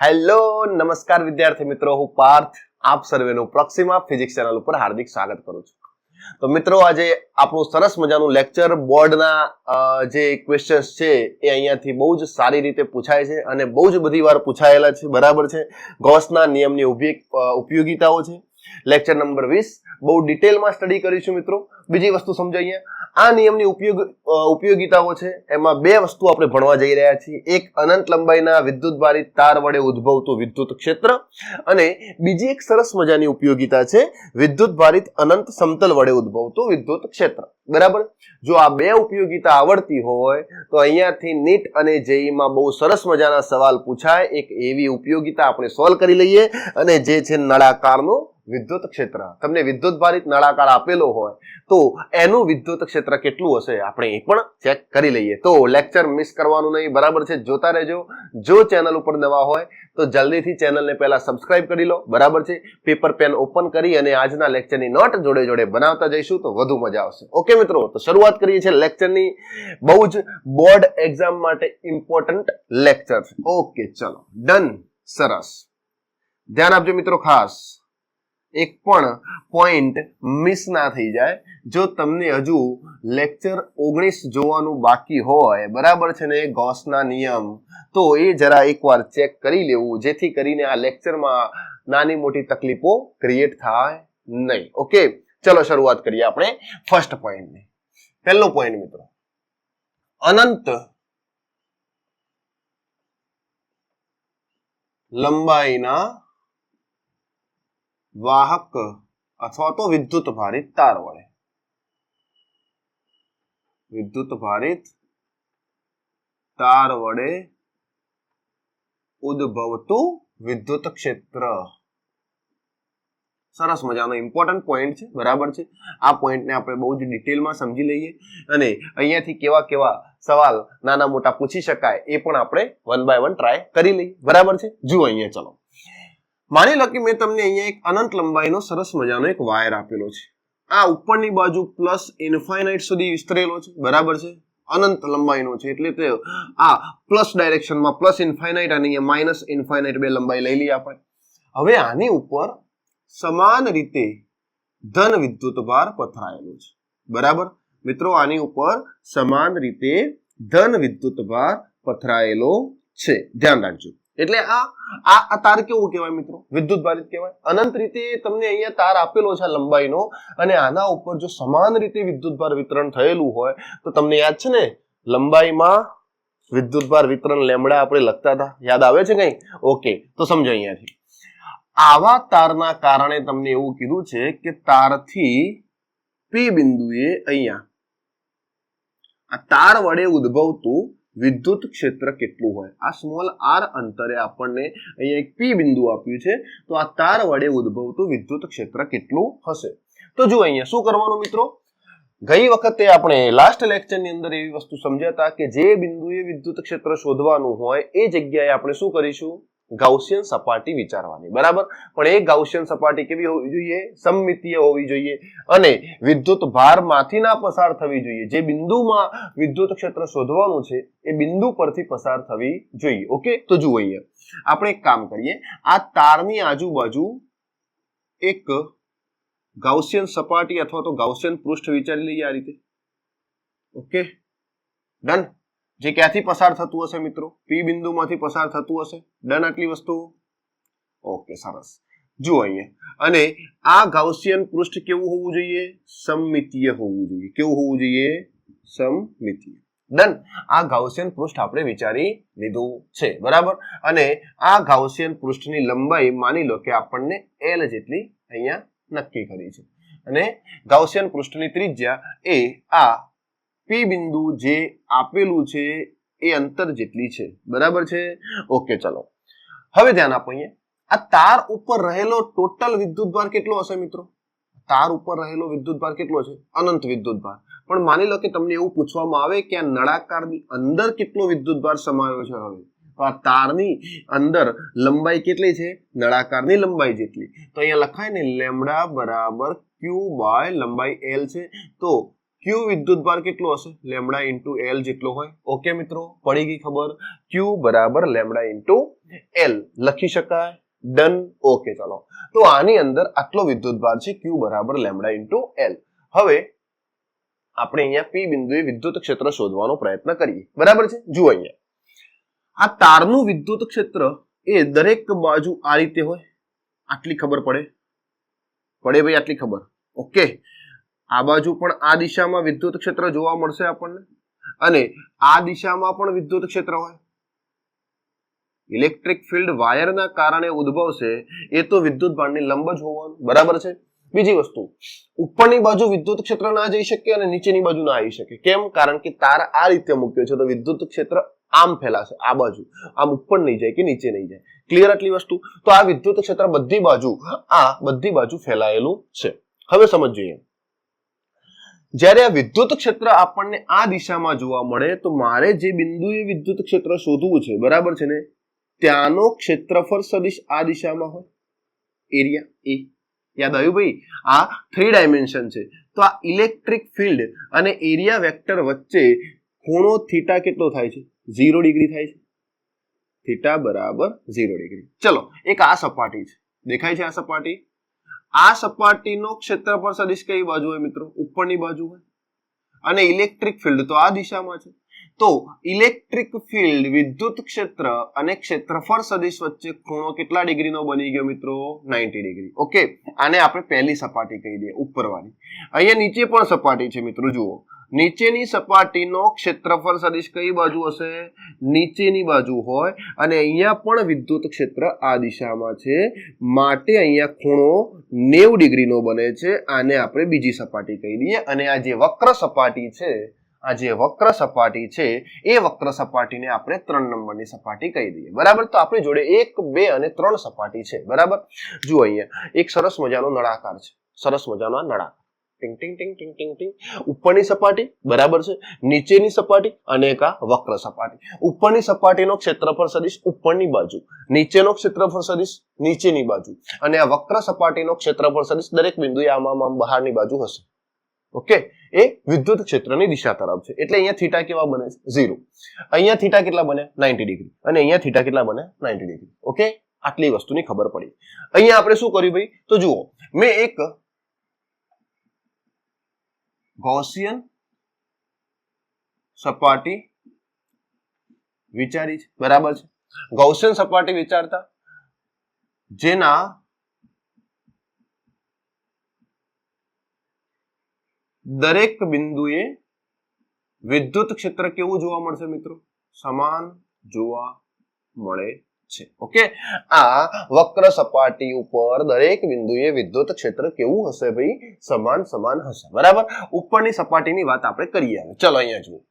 Hello નમસ્કાર વિદ્યાર્થી મિત્રો, હું પાર્થ આપ સર્વેનું પ્રોક્સિમા ફિઝિક્સ ચેનલ ઉપર હાર્દિક સ્વાગત કરું છું. તો મિત્રો, આજે આપણું સરસ મજાનું લેક્ચર બોર્ડના જે ક્વેશ્ચન્સ છે એ અહીંયાથી બહુ જ સારી રીતે પૂછાય છે અને બહુ જ બધી વાર પૂછાયેલા છે. બરાબર છે. ગૌસના નિયમની ઉપયોગિતાઓ છે. લેક્ચર નંબર 20 બહુ ડિટેલમાં સ્ટડી કરીશું મિત્રો. બીજી વસ્તુ સમજાઈએ, આ નિયમની ઉપયોગિતાઓ છે એમાં બે વસ્તુ આપણે ભણવા જઈ રહ્યા છીએ. એક અનંત લંબાઈના વિદ્યુતભારિત તાર વડે ઉદ્ભવતું વિદ્યુત ક્ષેત્ર અને બીજી એક સરસ મજાની ઉપયોગિતા છે વિદ્યુતભારિત અનંત સમતલ વડે ઉદ્ભવતું વિદ્યુત ક્ષેત્ર. બરાબર. જો આ બે ઉપયોગિતા આવડતી હોય તો અહીંયાથી નીટ અને જેઈ માં બહુ સરસ મજાના સવાલ પૂછાય. એક એવી ઉપયોગિતા આપણે સોલ્વ કરી લઈએ અને જે છે નળાકારનું વિદ્યુત ક્ષેત્ર. તમને વિદ્યુતભારિત નળાકાર આપેલો હોય તો એનું વિદ્યુત ક્ષેત્ર કેટલું હશે આપણે એ પણ ચેક કરી લઈએ. તો લેક્ચર મિસ કરવાનું નહીં. બરાબર છે. જોતા રહેજો. જો ચેનલ ઉપર નવા હોય તો જલ્દીથી ચેનલને પહેલા સબસ્ક્રાઇબ કરી લો. બરાબર છે. પેપર પેન ઓપન કરી અને આજના લેક્ચરની નોટ જોડે જોડે બનાવતા જઈશું તો વધુ મજા આવશે. ઓકે મિત્રો, તો શરૂઆત કરીએ છીએ લેક્ચરની. બહુ જ બોર્ડ એક્ઝામ માટે ઇમ્પોર્ટન્ટ લેક્ચર. ઓકે, ચલો ડન. સરસ. ધ્યાન આપજો મિત્રો ખાસ. એક પણ પોઈન્ટ મિસ ના થઈ જાય. જો તમને હજુ લેક્ચર 19 જોવાનું બાકી હોય, બરાબર છે ને, ગૌસના નિયમ, તો એ જરા એકવાર ચેક કરી લેવું, જેથી કરીને આ લેક્ચરમાં નાની મોટી તકલીફો ક્રિએટ થાય નહીં. ઓકે, ચલો શરૂઆત કરીએ આપણે ફર્સ્ટ પોઈન્ટની. પહેલો પોઈન્ટ મિત્રો, અનંત લંબાઈના વાહક અથવા તો વિદ્યુત ભારિત તાર વડે ઉદ્ભવતું વિદ્યુત ક્ષેત્ર. સરસ મજાનો ઇમ્પોર્ટન્ટ પોઈન્ટ છે. બરાબર છે. આ પોઈન્ટને આપણે બહુ જ ડિટેલમાં સમજી લઈએ અને અહીંયાથી કેવા કેવા સવાલ નાના મોટા પૂછી શકાય એ પણ આપણે વન બાય વન ટ્રાય કરી લઈએ. બરાબર છે. જુઓ અહીંયા, ચલો માની લો કે મેં તમને અહીંયા એક અનંત લંબાઈનો સરસ મજાનો એક વાયર આપેલો છે. આ ઉપરની બાજુ પ્લસ ઇન્ફાઇનાઇટ સુધી વિસ્તરેલો છે. બરાબર છે. અનંત લંબાઈનો છે એટલે તે આ પ્લસ ડાયરેક્શનમાં પ્લસ ઇન્ફાઇનાઇટ અને અહીંયા માઇનસ ઇન્ફાઇનાઇટ બે લંબાઈ લઈ લઈએ આપણે. હવે આની ઉપર સમાન રીતે ધન વિદ્યુતભાર પથરાયેલો છે. બરાબર મિત્રો, આની ઉપર સમાન રીતે ધન વિદ્યુતભાર પથરાયેલો છે. ધ્યાન રાખજો. એટલે આ તાર કેવું કહેવાય મિત્રો? વિદ્યુત ભારિત કહેવાય. અનંત રીતે તમને અહીંયા તાર આપેલો છે લંબાઈનો અને આના ઉપર જો સમાન રીતે વિદ્યુતભાર વિતરણ થયેલું હોય તો તમને યાદ છે ને, લંબાઈમાં વિદ્યુતભાર વિતરણ લેમડા આપણે લખતા હતા. યાદ આવે છે કઈ? ઓકે, તો સમજો અહીંયાથી. આવા તારના કારણે તમને એવું કીધું છે કે તારથી પી બિંદુએ અહીંયા આ તાર વડે ઉદ્ભવતું વિદ્યુત ક્ષેત્ર કેટલું હોય. આ સ્મોલ આર અંતરે આપણને અહીંયા એક પી બિંદુ આપ્યું છે, તો આ તાર વડે ઉદ્ભવતું વિદ્યુત ક્ષેત્ર કેટલું હશે. તો જો અહીંયા શું કરવાનું મિત્રો, ગઈ વખતે આપણે લાસ્ટ લેક્ચરની અંદર એવી વસ્તુ સમજ્યા હતા કે જે બિંદુએ વિદ્યુત ક્ષેત્ર શોધવાનું હોય એ જગ્યાએ આપણે શું કરીશું, ગાઉસિયન સપાટી વિચારવાની. બરાબર. પણ એ ગાઉસિયન સપાટી કેવી હોવી જોઈએ? સમમિતીય હોવી જોઈએ અને વિદ્યુત ભારમાંથી ના પસાર થવી જોઈએ. જે બિંદુમાં વિદ્યુત ક્ષેત્ર શોધવાનું છે એ બિંદુ પરથી પસાર થવી જોઈએ. ઓકે, તો જુઓ અહીંયા આપણે એક કામ કરીએ. આ તારની આજુબાજુ એક ગાઉસિયન સપાટી અથવા તો ગાઉસિયન પૃષ્ઠ વિચારી લઈએ આ રીતે. Okay, done. જે ક્યાંથી પસાર થતું હશે મિત્રો? પી બિંદુમાંથી પસાર થતું હશે. ડન આટલી વસ્તુ? ઓકે, સરસ. જુઓ અહીંયા, અને આ ગાઉસિયન પૃષ્ઠ કેવું હોવું જોઈએ? સમમિતીય હોવું જોઈએ. કેવું હોવું જોઈએ? સમમિતીય. ડન. આ ગાઉસિયન પૃષ્ઠ આપણે વિચારી લીધું છે. બરાબર. અને આ ગાઉસિયન પૃષ્ઠની લંબાઈ માની લો કે આપણને L જેટલી અહીંયા નક્કી કરી છે અને ગાઉસિયન પૃષ્ઠની ત્રિજ્યા એ આ પી બિંદુ જે આપેલું છે એ અંતર જેટલી છે. બરાબર છે. ઓકે, ચલો હવે ધ્યાન આપો. અહીંયા આ તાર ઉપર રહેલો ટોટલ વિદ્યુતભાર કેટલો હશે મિત્રો? તાર ઉપર રહેલો વિદ્યુતભાર કેટલો છે? અનંત વિદ્યુતભાર. પણ માની લો કે તમને એવું પૂછવામાં આવે કે આ નળાકારની અંદર કેટલો વિદ્યુતભાર સમાયો છે. હવે તો આ તારની અંદર લંબાઈ કેટલી છે? નળાકારની લંબાઈ જેટલી. તો અહીંયા લખાય ને લેમ્ડા બરાબર ક્યુ બાય લંબાઈ L છે. તો ક્યુ વિદ્યુતભાર કેટલો હશે લેમ્ડા ઇન્ટુ એલ જેટલો હોય ઓકે મિત્રો પડી ગઈ ખબર ક્યુ બરાબર લેમ્ડા ઇન્ટુ એલ લખી શકાય ડન ઓકે ચાલો તો આની અંદર આટલો વિદ્યુતભાર છે ક્યુ બરાબર લેમ્ડા ઇન્ટુ એલ હવે આપણે અહીંયા પી બિંદુએ વિદ્યુત ક્ષેત્ર શોધવાનો પ્રયત્ન કરીએ બરાબર છે જુઓ અહીંયા આ તારનું વિદ્યુત ક્ષેત્ર એ દરેક બાજુ આ રીતે હોય આટલી ખબર પડે ભાઈ આટલી ખબર ઓકે આ બાજુ પણ આ દિશામાં વિદ્યુત ક્ષેત્ર જોવા મળશે આપણને અને આ દિશામાં પણ વિદ્યુત ક્ષેત્ર હોય ઇલેક્ટ્રિક ફિલ્ડ વાયરના કારણે ઉદ્ભવશે એ તો વિદ્યુત ભારની લંબ જ હોવાનું બરાબર છે બીજી વસ્તુ ઉપરની બાજુ વિદ્યુત ક્ષેત્ર ના જઈ શકે અને નીચેની બાજુ ના આવી શકે કેમ કારણ કે તાર આ રીતે મૂક્યો છે તો વિદ્યુત ક્ષેત્ર આમ ફેલાશે આ બાજુ આમ ઉપર નહીં જાય કે નીચે નહીં જાય ક્લિયર આટલી વસ્તુ તો આ વિદ્યુત ક્ષેત્ર બધી બાજુ ફેલાયેલું છે હવે સમજીએ જ્યારે આ વિદ્યુત ક્ષેત્ર આપણને આ દિશામાં જોવા મળે તો મારે જે બિંદુએ વિદ્યુત ક્ષેત્ર શોધવું છે બરાબર છે ને ત્યાંનો ક્ષેત્રફળ સદિશ આ દિશામાં હોય એરિયા એ યાદ આવ્યું ભાઈ આ 3 ડાયમેન્શન છે તો આ ઇલેક્ટ્રિક ફિલ્ડ અને એરિયા વેક્ટર વચ્ચે ખૂણો થીટા કેટલો થાય છે 0 ડિગ્રી થાય છે થીટા બરાબર 0 ડિગ્રી ચલો એક આ સપાટી છે દેખાય છે આ સપાટીનો ક્ષેત્રફળ સદિશ કઈ બાજુ હોય મિત્રો ઉપરની બાજુ હોય અને ઇલેક્ટ્રિક ફિલ્ડ તો આ દિશામાં છે તો ઇલેક્ટ્રિક ફિલ્ડ વિદ્યુત ક્ષેત્ર અને ક્ષેત્રફળ સદિશ વચ્ચે ખૂણો કેટલા ડિગ્રીનો બની ગયો મિત્રો 90 ડિગ્રી ઓકે આને આપણે પહેલી સપાટી કહી દઈએ ઉપરવાળી અહીંયા નીચે પણ સપાટી છે મિત્રો જુઓ નીચેની સપાટીનો ક્ષેત્રફળ સદિશ કઈ બાજુ હશે નીચેની બાજુ હોય અને અહીંયા પણ વિદ્યુત ક્ષેત્ર આ દિશામાં છે માટે અહીંયા ખૂણો 90 ડિગ્રીનો બને છે આને આપણે બીજી સપાટી કહી દઈએ અને આ જે વક્ર સપાટી છે એ વક્ર સપાટીને આપણે 3 નંબરની સપાટી કહી દઈએ બરાબર તો આપણી જોડે 1 2 અને 3 સપાટી છે બરાબર જુઓ અહીંયા એક સરસ મજાનો નળાકાર છે નળાકાર ટિંગ ટિંગ ટિંગ ટિંગ ટિંગ ટિંગ ઉપરની સપાટી બરાબર છે નીચેની સપાટી અને એક આ વક્ર સપાટી ઉપરની સપાટીનો ક્ષેત્રફળ સદિશ ઉપરની બાજુ નીચેનો ક્ષેત્રફળ સદિશ નીચેની બાજુ અને આ વક્ર સપાટીનો ક્ષેત્રફળ સદિશ દરેક બિંદુએ આમ બહારની બાજુ હશે ઓકે એ વિદ્યુત ક્ષેત્રની દિશા તરફ છે એટલે અહીંયા થીટા કેવા બને છે 0 અહીંયા થીટા કેટલા બને 90 ડિગ્રી અને અહીંયા થીટા કેટલા બને 90 ડિગ્રી ઓકે આટલી વસ્તુની ખબર પડી અહીંયા આપણે શું કર્યું ભાઈ તો જુઓ મેં એક ગૌસિયન સપાટી વિચારી છે બરાબર છે ગૌસિયન સપાટી વિચારતા જેના દરેક બિંદુએ વિદ્યુત ક્ષેત્ર કેવું જોવા મળશે મિત્રો સમાન જોવા મળે છે ઓકે આ વક્ર સપાટી ઉપર દરેક બિંદુએ વિદ્યુત ક્ષેત્ર કેવું હશે ભાઈ સમાન હશે બરાબર ઉપરની સપાટીની વાત આપણે કરીએ ચલો અહીંયા જુઓ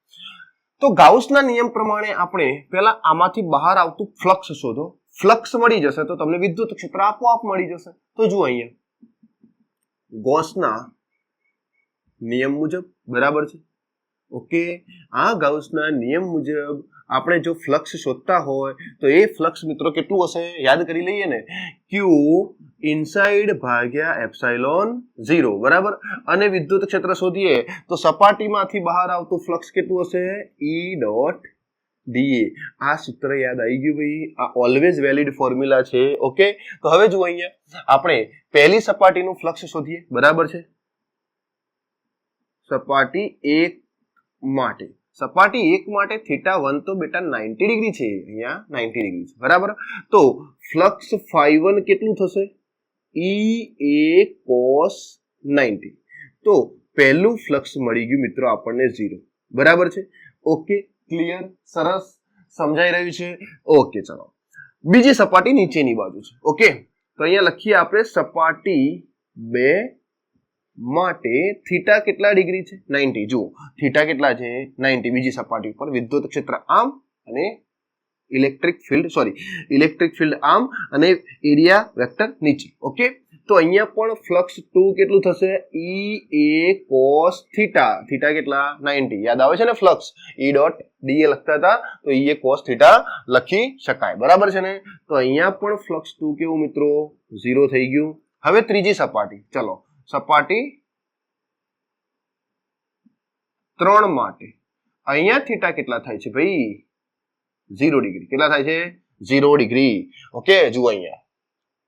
તો ગાઉસના નિયમ પ્રમાણે આપણે પહેલા આમાંથી બહાર આવતું ફ્લક્સ શોધો ફ્લક્સ મળી જશે તો તમને વિદ્યુત ક્ષેત્ર આપોઆપ મળી જશે તો જુઓ અહીંયા ગૌસના નિયમ મુજબ બરાબર છે ઓકે આ ગાઉસના નિયમ મુજબ આપણે જો ફ્લક્સ શોધતા હોય તો એ ફ્લક્સ મિત્રો કેટલું હશે યાદ કરી લઈએ ને ક્યુ ઇનસાઇડ ભાગ્યા એપ્સાઇલોન 0 બરાબર અને વિદ્યુત ક્ષેત્ર શોધીએ તો સપાટીમાંથી બહાર આવતું ફ્લક્સ કેટલું હશે E ડોટ da આ સૂત્ર યાદ આવી ગયું ભાઈ આ ઓલવેઝ વેલિડ ફોર્મ્યુલા છે ઓકે તો હવે જુઓ અહીંયા આપણે પહેલી સપાટીનું ફ્લક્સ શોધીએ બરાબર છે સપાટી 1 માટે θ1 તો બેટા 90 ડિગ્રી છે અહીંયા 90 ડિગ્રી છે બરાબર તો ફ્લક્સ φ1 કેટલું થશે Ea cos 90 તો પહેલું ફ્લક્સ મળી ગયું મિત્રો આપણને 0 બરાબર છે ઓકે ક્લિયર સરસ સમજાઈ રહ્યું છે ઓકે ચલો બીજી સપાટી નીચેની બાજુ છે ઓકે તો અહીંયા લખીએ આપણે સપાટી 2 માટે થીટા કેટલા ડિગ્રી છે 90 જુઓ થીટા કેટલા છે 90 બીજી સપાટી ઉપર વિદ્યુત ક્ષેત્ર આમ અને ઇલેક્ટ્રિક ફિલ્ડ આમ અને એરિયા વેક્ટર નીચે ઓકે તો અહીંયા પણ ફ્લક્સ 2 કેટલું થશે Ea cos થીટા કેટલા 90 યાદ આવે છે ને ફ્લક્સ E ડોટ da લખતા હતા તો Ea cos થીટા લખી શકાય બરાબર છે ને તો અહીંયા પણ ફ્લક્સ 2 કેવું મિત્રો 0 થઈ ગયું હવે ત્રીજી સપાટી ચલો સપાટી 3 માટે અહીંયા થીટા કેટલા થાય છે ભાઈ 0 ડિગ્રી કેટલા થાય છે 0 ડિગ્રી ઓકે જુઓ અહીંયા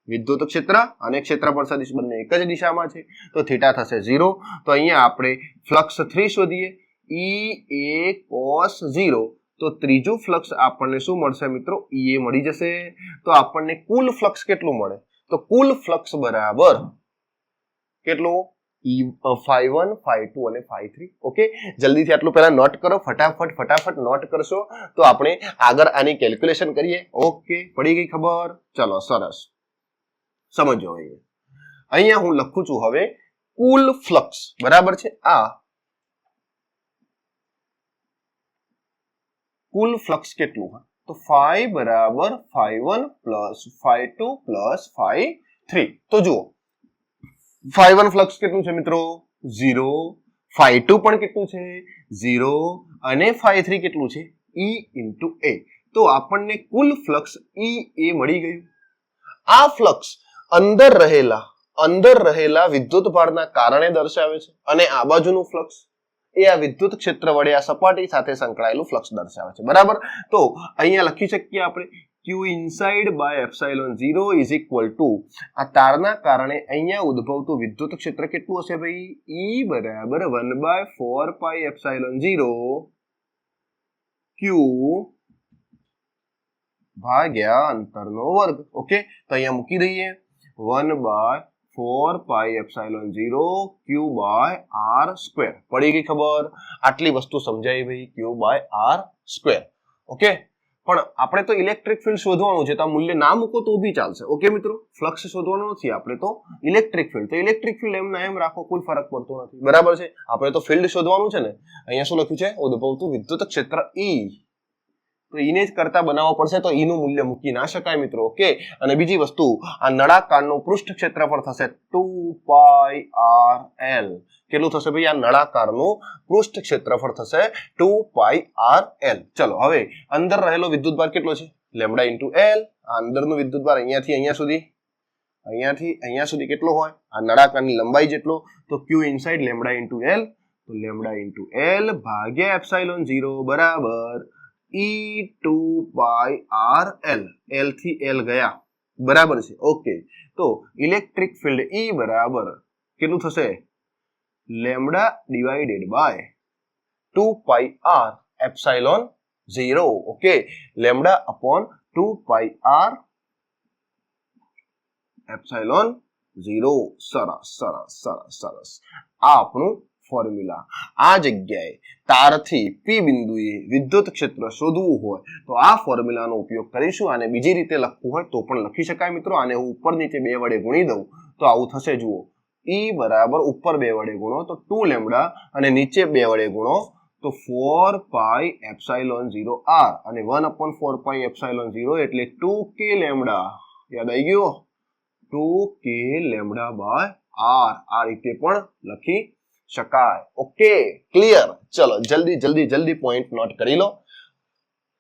વિદ્યુત ક્ષેત્ર અને ક્ષેત્રફળ સદિશ બંને એક જ દિશામાં છે તો થીટા થશે 0 તો અહીંયા આપણે ફ્લક્સ 3 શોધીએ EA cos 0 તો ત્રીજું ફ્લક્સ આપણને શું મળશે મિત્રો EA મળી જશે તો આપણને કુલ ફ્લક્સ કેટલું મળે તો કુલ ફ્લક્સ બરાબર કેટલું phi1 phi2 અને phi3 ઓકે જલ્દીથી આટલું પહેલા નોટ કરો ફટાફટ નોટ કરશો તો આપણે આગળ આની કેલ્ક્યુલેશન કરીએ ઓકે પડી ગઈ ખબર ચલો સરસ સમજો અહીંયા હું લખું છું હવે કુલ ફ્લક્સ બરાબર છે આ કુલ ફ્લક્સ કેટલું હોય તો phi બરાબર phi1 plus phi2 plus phi3 તો જુઓ phi1 ફ્લક્સ કેટલું છે મિત્રો 0 phi2 પણ કેટલું છે 0 અને phi3 કેટલું છે E into A તો આપણને કુલ ફ્લક્સ EA મળી ગયું આ ફ્લક્સ અંદર રહેલા વિદ્યુત ભારના કારણે દર્શાવે છે અને આ બાજુનું ફ્લક્સ એ આ વિદ્યુત ક્ષેત્ર વડે આ સપાટી સાથે સંકળાયેલું ફ્લક્સ દર્શાવે છે બરાબર તો અહીંયા લખી શકીએ આપણે q inside by epsilon 0 is equal to આ તારના કારણે અહીંયા ઉદ્ભવતું વિદ્યુત ક્ષેત્ર કેટલું હશે ભાઈ E બરાબર 1/4 pi epsilon 0 q ભાગ્યા અંતરનો વર્ગ ઓકે તો અહીંયા મૂકી દઈએ 1/4 pi epsilon 0 q by r square પડી ગઈ ખબર આટલી વસ્તુ સમજાઈ ભાઈ q by r square okay પણ આપણે તો ઇલેક્ટ્રિક ફિલ્ડ શોધવાનું છે તો આ મૂલ્ય ના મૂકો તો બી ચાલશે ઓકે મિત્રો ફ્લક્સ શોધવાનો નથી આપણે તો ઇલેક્ટ્રિક ફિલ્ડ એમ ના એમ રાખો કોઈ ફરક પડતો નથી બરાબર છે આપણે તો ફિલ્ડ શોધવાનું છે ને અહીંયા શું લખ્યું છે ઉદ્ભવતું વિદ્યુત ક્ષેત્ર E તો ઈને જ કરતા બનાવવો પડશે તો નું મૂલ્ય મૂકી ના શકાય મિત્રો ઓકે અને બીજી વસ્તુ આ નળાકારનું પૃષ્ઠ ક્ષેત્રફળ થશે 2 pi r l કેટલું થશે ભાઈ આ નળાકારનું પૃષ્ઠ ક્ષેત્રફળ થશે 2 pi r l ચલો હવે અંદર રહેલો વિદ્યુતભાર કેટલો છે લેમ્ડા ઇન્ટુ l આ અંદરનું વિદ્યુતભાર અહીંયાથી અહીંયા સુધી કેટલો હોય આ નળાકારની લંબાઈ જેટલો તો q inside lambda into l તો લેમ્ડા ઇન્ટુ l ભાગ્યા એપ્સિલોન 0 બરાબર E2 pi r l l થી l ગયા બરાબર છે ઓકે તો ઇલેક્ટ્રિક ફિલ્ડ E બરાબર કેટલું થશે lambda divided by 2 pi r epsilon 0 okay lambda upon 2 pi r epsilon 0 સરસ આ આપણું ફોર્મ્યુલા આ જગ્યાએ તારથી P બિંદુએ વિદ્યુત ક્ષેત્ર શોધવું હોય તો આ ફોર્મ્યુલાનો ઉપયોગ કરીશું આને બીજી રીતે લખવું હોય તો પણ લખી શકાય મિત્રો આને હું ઉપર નીચે 2 વડે ગુણી દઉં તો આવું થશે જુઓ E બરાબર ઉપર 2 વડે ગુણો તો 2 લેમ્ડા અને નીચે 2 વડે ગુણો તો 4 pi એપ્સિલોન 0 r અને 1/4 pi એપ્સિલોન 0 એટલે 2k લેમ્ડા યાદ આવી ગયો 2k લેમ્ડા બાય r આ રીતે પણ લખી શકાય ઓકે ક્લિયર ચલો જલ્દી પોઈન્ટ નોટ કરી લો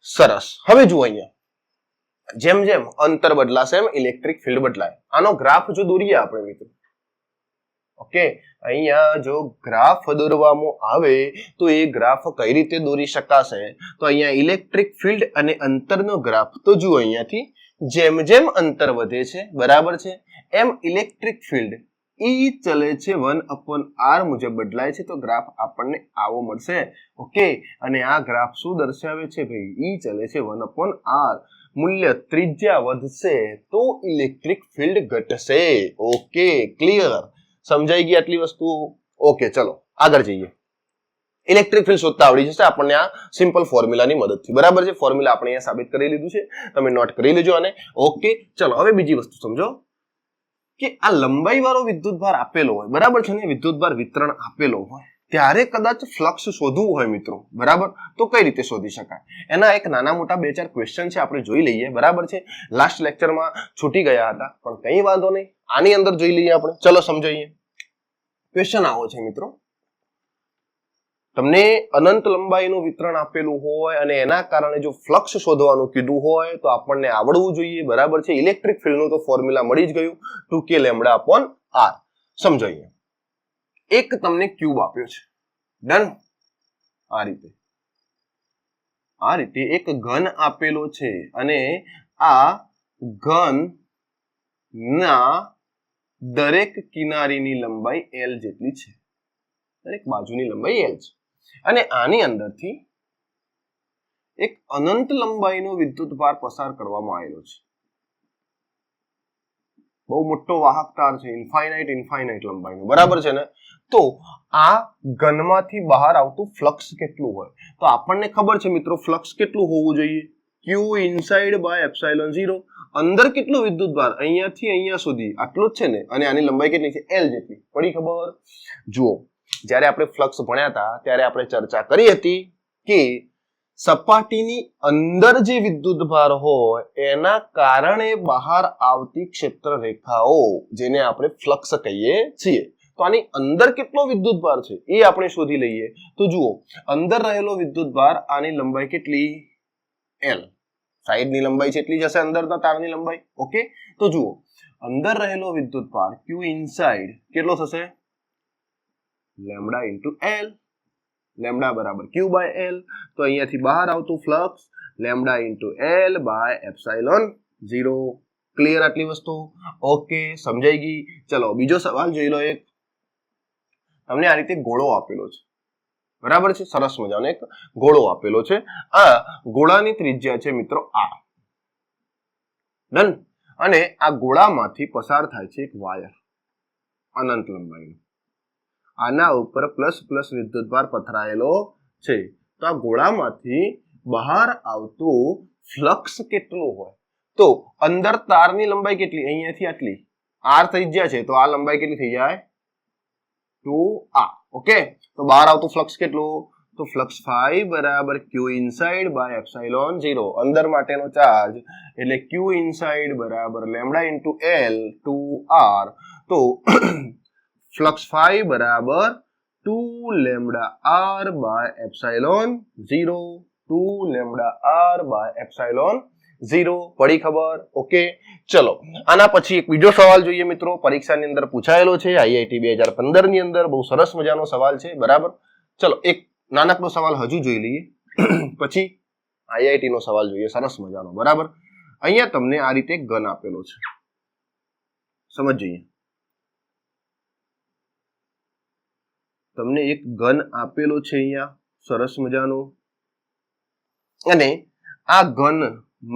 સરસ હવે જુઓ અહીંયા જેમ અંતર બદલાશે એમ ઇલેક્ટ્રિક ફિલ્ડ બદલાય આનો ગ્રાફ જો દોરીએ આપણે મિત્રો ઓકે અહીંયા જો ગ્રાફ દોરવામાં આવે તો એ ગ્રાફ કઈ રીતે દોરી શકાશે તો અહીંયા ઇલેક્ટ્રિક ફિલ્ડ અને અંતરનો ગ્રાફ તો જુઓ અહીંયાથી જેમ અંતર વધે છે બરાબર છે એમ ઇલેક્ટ્રિક ફિલ્ડ E ચલે છે 1/r મુજબ બદલાય છે તો ગ્રાફ આપણને આવો મળશે ઓકે અને આ ગ્રાફ શું દર્શાવે છે ભાઈ E ચલે છે 1/r મૂલ્ય ત્રિજ્યા વધશે તો ઇલેક્ટ્રિક ફિલ્ડ ઘટશે ઓકે ક્લિયર સમજાઈ ગઈ આટલી વસ્તુ ઓકે ચલો આગળ જઈએ ઇલેક્ટ્રિક ફિલ્ડ શોધતા આવડી જશે આપણને આ સિમ્પલ ફોર્મ્યુલાની મદદથી બરાબર છે ફોર્મ્યુલા આપણે અહીંયા સાબિત કરી લીધું છે તમે નોટ કરી લેજો અને ઓકે ચલો હવે બીજી વસ્તુ સમજો કે આ લંબાઈ વાળો વિદ્યુતભાર આપેલો હોય બરાબર છે ને વિદ્યુતભાર વિતરણ આપેલો હોય ત્યારે કદાચ ફ્લક્સ શોધવું હોય મિત્રો બરાબર તો કઈ રીતે શોધી શકાય એના એક નાના મોટા 2-4 ક્વેશ્ચન છે આપણે જોઈ લઈએ બરાબર છે લાસ્ટ લેક્ચરમાં છૂટી ગયા હતા પણ કઈ વાંધો નહીં આની અંદર જોઈ લઈએ આપણે ચલો સમજાઈએ ક્વેશ્ચન આવો છે મિત્રો તમને અનંત લંબાઈનું વિતરણ આપેલું હોય અને એના કારણે જો ફ્લક્સ શોધવાનું કીધું હોય તો આપણને આવડવું જોઈએ બરાબર છે ઇલેક્ટ્રિક ફિલ્ડનું તો ફોર્મ્યુલા મળી જ ગયું 2k લેમ્ડા અપોન r સમજાઈએ એક તમને ક્યુબ આપ્યો છે ડન આ રીતે એક ઘન આપેલો છે અને આ ઘન ના દરેક કિનારીની લંબાઈ L જેટલી છે, દરેક બાજુની લંબાઈ L છે અને આની અંદરથી એક અનંત લંબાઈનો વિદ્યુતભાર પસાર કરવામાં આવેલો છે. બહુ મોટો વાહક તાર છે, ઇન્ફાઇનાઇટ લંબાઈનો, બરાબર છે ને. તો આ ઘનમાંથી બહાર આવતું ફ્લક્સ કેટલું હોય? તો આપણને ખબર છે મિત્રો ફ્લક્સ કેટલું હોવું જોઈએ, Q ઇનસાઇડ બાય એપ્સિલોન 0. અંદર કેટલું વિદ્યુતભાર, અહીંયાથી અહીંયા સુધી આટલું જ છે ને, અને આની લંબાઈ કેટલી છે? L જેટલી. પડી ખબર? જુઓ, જ્યારે આપણે ફ્લક્સ ભણ્યા હતા ત્યારે આપણે ચર્ચા કરી હતી કે સપાટીની અંદર જે વિદ્યુતભાર હોય એના કારણે બહાર આવતી ક્ષેત્ર રેખાઓ જેને આપણે ફ્લક્સ કહીએ છીએ. તો આની અંદર કેટલો વિદ્યુતભાર છે એ આપણે શોધી લઈએ. તો જુઓ, અંદર રહેલો વિદ્યુતભાર, આની લંબાઈ કેટલી? L. સાઈડની લંબાઈ જેટલી જશે અંદરના તારની લંબાઈ. ઓકે, તો જુઓ, અંદર રહેલો વિદ્યુતભાર Q ઇનસાઇડ કેટલો થશે? Lambda into L. લેમ્ડા બરાબર Q બાય L. તો અહીંયાથી બહાર આવતું flux lambda into L by epsilon 0. Clear આટલી વસ્તુ? ઓકે, સમજાઈ ગઈ. ચલો બીજો સવાલ જોઈ લો. એક તમને આ રીતે ગોળો આપેલો છે, બરાબર છે, સરસ મજાનો એક ગોળો આપેલો છે. આ ગોળાની ત્રિજ્યા છે મિત્રો R. ડન. અને આ ગોળામાંથી પસાર થાય છે એક વાયર અનંત લંબાઈનો. આના ઉપર પ્લસ પ્લસ વિદ્યુતભાર પથરાયેલો છે. તો આ ગોળામાંથી બહાર આવતું ફ્લક્સ કેટલું હોય? તો અંદર તારની લંબાઈ કેટલી? અહીંયાથી આટલી R ત્રિજ્યા છે, તો આ લંબાઈ કેટલી થઈ જાય? 2R. ઓકે, તો બહાર આવતું ફ્લક્સ કેટલું? તો ફ્લક્સ phi બરાબર Q ઇનસાઇડ બાય એપ્સિલોન 0. અંદર માટેનો ચાર્જ એટલે Q ઇનસાઇડ બરાબર લેમ્ડા ઇન્ટુ L 2R. તો ફ્લક્સ phi બરાબર 2 lambda R by epsilon 0. 2 lambda R by epsilon 0. પડી ખબર? ઓકે, ચલો આના પછી એક બીજો સવાલ જોઈએ મિત્રો. પરીક્ષાની અંદર પૂછાયેલો છે, IIT 2015 ની અંદર. બહુ સરસ મજાનો સવાલ છે, બરાબર. ચલો એક નાનકડો સવાલ હજુ જોઈ લઈએ, પછી IIT નો સવાલ જોઈએ સરસ મજાનો, બરાબર. અહીંયા તમને આ રીતે ઘન આપેલો છે, સમજીએ. તમને એક ઘન આપેલો છે અહીંયા સરસ મજાનો, અને આ ઘન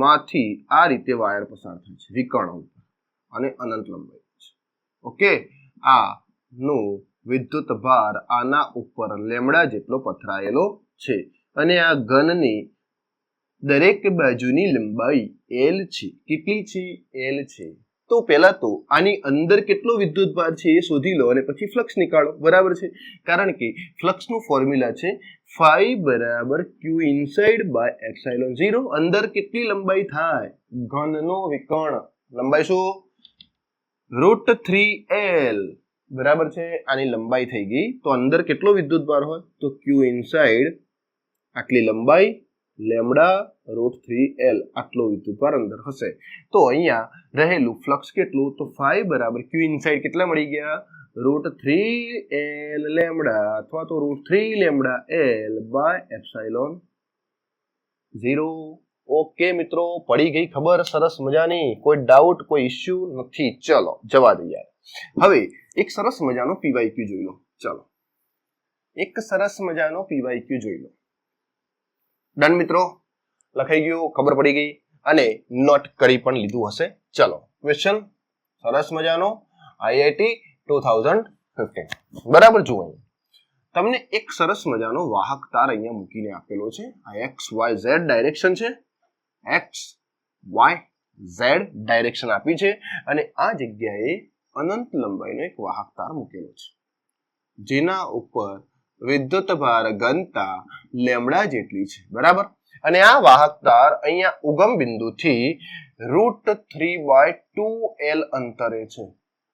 માંથી આ રીતે વાયર પસાર થાય છે વિકર્ણ ઉપર અને અનંત લંબાઈ છે. ઓકે, આ નો વિદ્યુત ભાર આના ઉપર લેમ્ડા જેટલો પથરાયેલો છે અને આ ઘનની દરેક બાજુની લંબાઈ L છે. કેટલી છે? L છે. તો પહેલા તો આની અંદર કેટલો વિદ્યુતભાર છે એ શોધી લો અને પછી ફ્લક્સ નીકાળો, બરાબર છે. કારણ કે ફ્લક્સનું ફોર્મ્યુલા છે phi બરાબર Q ઇનસાઇડ બાય એપ્સિલોન 0. અંદર કેટલી લંબાઈ થાય? ઘનનો વિકર્ણ લંબાઈ શું? √3L, બરાબર છે. આની લંબાઈ થઈ ગઈ. તો અંદર કેટલો વિદ્યુતભાર હોય? તો Q ઇનસાઇડ આટલી લંબાઈ લેમ્ડા √3L આટલો વિદ્યુતભાર અંદર હશે. તો અહીંયા રહેલું ફ્લક્સ કેટલું? તો phi બરાબર Q ઇનસાઇડ કેટલા મળી ગયા? √3L લેમ્ડા અથવા તો √3 lambda L by epsilon 0. Okay મિત્રો, પડી ગઈ ખબર? સરસ મજાની. કોઈ ડાઉટ, કોઈ ઇશ્યુ નથી? ચલો જવા દઈએ. હવે એક સરસ મજાનો PYQ જોઈ લો. ચલો એક સરસ મજાનો PYQ જોઈ લો. ડન મિત્રો, લખાઈ ગયું, ખબર પડી ગઈ અને નોટ કરી પણ લીધું હશે. ચલો ક્વેશ્ચન સરસ મજાનો IIT 2015, બરાબર. જુઓ, તમને એક સરસ મજાનો વાહક તાર અહીંયા મૂકીને આપેલો છે. આ XYZ ડાયરેક્શન છે, XYZ ડાયરેક્શન આપી છે અને આ જગ્યાએ અનંત લંબાઈનો એક વાહક તાર મૂકેલો છે જેના ઉપર વિદ્યુતભાર ઘનતા લેમ્ડા જેટલી છે, બરાબર. અને આ વાહક તાર અહીંયા ઉગમ બિંદુથી √3/2L અંતરે છે.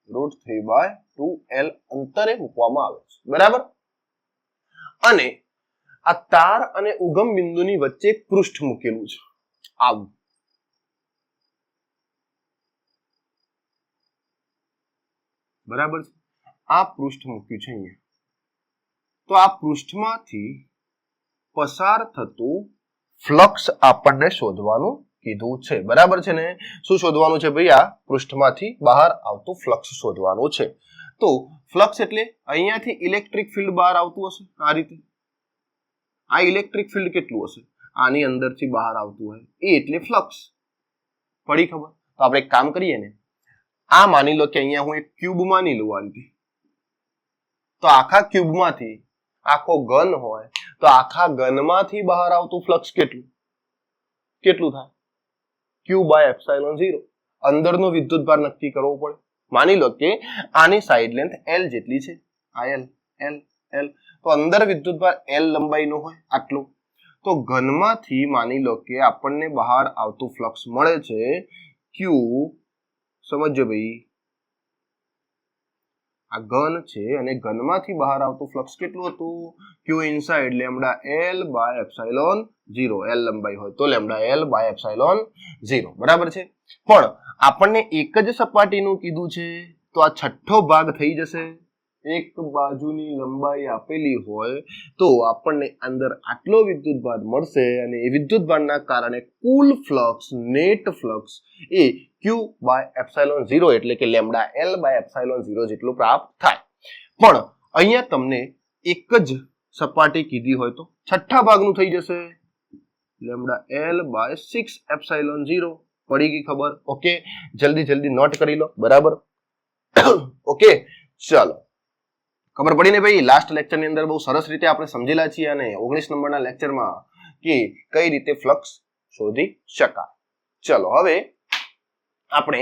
√3/2L અંતરે મૂકવામાં આવે છે, બરાબર. અને આ તાર અને ઉગમ બિંદુની વચ્ચે એક પૃષ્ઠ મૂકેલું છે, આવું, બરાબર છે. આ પૃષ્ઠ મૂક્યું છે અહીંયા. તો આ પૃષ્ઠમાંથી પસાર થતું ફ્લક્સ આપણને શોધવાનું કીધું છે. બરાબર છે ને? શું શોધવાનું છે ભાઈ? આ પૃષ્ઠમાંથી બહાર આવતું ફ્લક્સ શોધવાનું છે. તો ફ્લક્સ એટલે અહીંયાથી ઇલેક્ટ્રિક ફિલ્ડ બહાર આવતું હશે આ રીતે. આ ઇલેક્ટ્રિક ફિલ્ડ કેટલું હશે? આની અંદરથી બહાર આવતું હોય એ એટલે ફ્લક્સ. પડી ખબર? તો આપણે એક કામ કરીએ ને, આ માની લો કે અહીંયા હું એક ક્યુબ માની લઉં આ રીતે. તો આખા ક્યુબમાંથી આખો ઘન હોય તો આખા ઘનમાંથી બહાર આવતું ફ્લક્સ કેટલું થાય? Q by epsilon 0. અંદરનો વિદ્યુતભાર નક્કી કરવો પડે. માની લો કે આની સાઈડ લેન્થ L જેટલી છે. આ L. તો અંદર વિદ્યુતભાર L લંબાઈનો હોય આટલું. તો ઘનમાંથી માની લો કે આપણને બહાર આવતું ફ્લક્સ મળે છે Q. સમજો ભાઈ, આ ઘન છે અને ઘનમાંથી બહાર આવતું ફ્લક્સ કેટલું હતું? Q inside lambda L by epsilon 0. L લંબાઈ હોય તો લેમ્ડા L બાય એપ્સિલોન 0. બરાબર છે? પણ આપણને એક જ સપાટીનું કીધું છે તો આ છઠ્ઠો ભાગ થઈ જશે. એક બાજુની લંબાઈ આપેલી હોય તો આપણને અંદર આટલો વિદ્યુતભાર મળશે અને એ વિદ્યુતભારના કારણે કુલ ફ્લક્સ, નેટ ફ્લક્સ એ Q બાય એપ્સિલોન 0 એટલે કે લેમ્ડા L બાય એપ્સિલોન 0 જેટલું પ્રાપ્ત થાય. પણ અહીંયા તમને એક જ સપાટી કીધી હોય તો છઠ્ઠા ભાગનું થઈ જશે લેમ્ડા L બાય 6 એપ્સિલોન 0. પડી ગઈ ખબર? ઓકે, જલ્દી નોટ કરી લો. બરાબર? ઓકે, ચાલો. ખબર પડી ને ભાઈ? લાસ્ટ લેક્ચરની અંદર બહુ સરસ રીતે આપણે સમજેલા છીએ અને 19 નંબરના લેક્ચરમાં કે કઈ રીતે ફ્લક્સ શોધી શકાય. ચલો હવે આપણે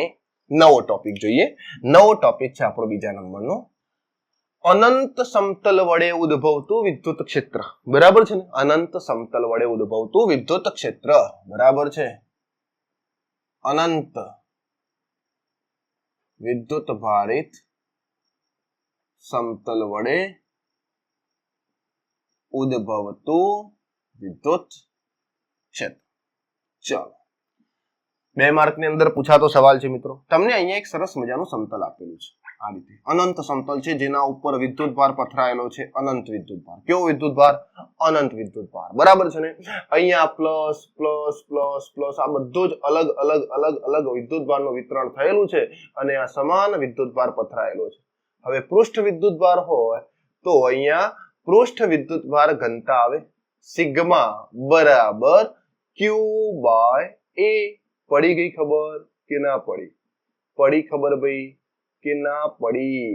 નવો ટોપિક જોઈએ. નવો ટોપિક છે આપણો બીજા નંબરનો, અનંત સમતલ વડે ઉદ્ભવતું વિદ્યુત ક્ષેત્ર. બરાબર છે ને? અનંત સમતલ વડે ઉદ્ભવતું વિદ્યુત ક્ષેત્ર. બરાબર છે? અનંત વિદ્યુત ભારિત સમતલ વડે ઉદ્ભવતું વિદ્યુત ક્ષેત્ર. ચાલો, 2 માર્કની અંદર પૂછાતો સવાલ છે મિત્રો. તમને અહીંયા એક સરસ મજાનું સમતલ આપેલું છે આ રીતે. અનંત સમતલ છે જેના ઉપર વિદ્યુતભાર પથરાયેલો છે. અનંત વિદ્યુતભાર. કેવો વિદ્યુતભાર? અનંત વિદ્યુતભાર. બરાબર છે ને? અહીંયા પ્લસ પ્લસ પ્લસ પ્લસ આ બધું જ અલગ વિદ્યુતભારનું વિતરણ થયેલું છે અને આ સમાન વિદ્યુતભાર પથરાયેલો છે. હવે પૃષ્ઠ વિદ્યુતભાર હોય તો અહીંયા પૃષ્ઠ વિદ્યુતભાર ઘનતા આવે સિગ્મા બરાબર Q બાય A. પડી ગઈ ખબર કે ના પડી? પડી ખબર ભાઈ કે ના પડી?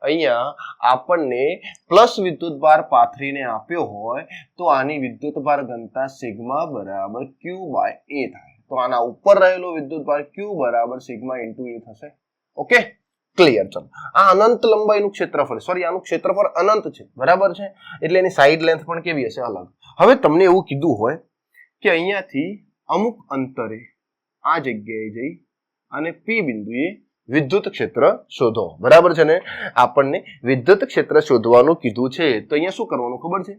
અહીંયા આપણને પ્લસ વિદ્યુતભાર પાથરીને આપ્યો હોય તો આની વિદ્યુતભાર ઘનતા સિગ્મા બરાબર Q બાય A થાય. તો આના ઉપર રહેલો વિદ્યુતભાર Q બરાબર સિગ્મા ઇન્ટુ E થશે. Okay, clear. ચલો, આ અનંત લંબાઈનું ક્ષેત્રફળ, સોરી આનું ક્ષેત્રફળ અનંત છે. બરાબર છે? એટલે એની સાઈડ લેન્થ પણ કેવી હશે? અલગ. હવે તમને એવું કીધું હોય કે અહીંયાથી અમુક અંતરે આ જગ્યાએ જઈ અને P બિંદુએ વિદ્યુત ક્ષેત્ર શોધો. બરાબર છે ને? આપણને વિદ્યુત ક્ષેત્ર શોધવાનું કીધું છે તો અહીંયા શું કરવાનું ખબર છે?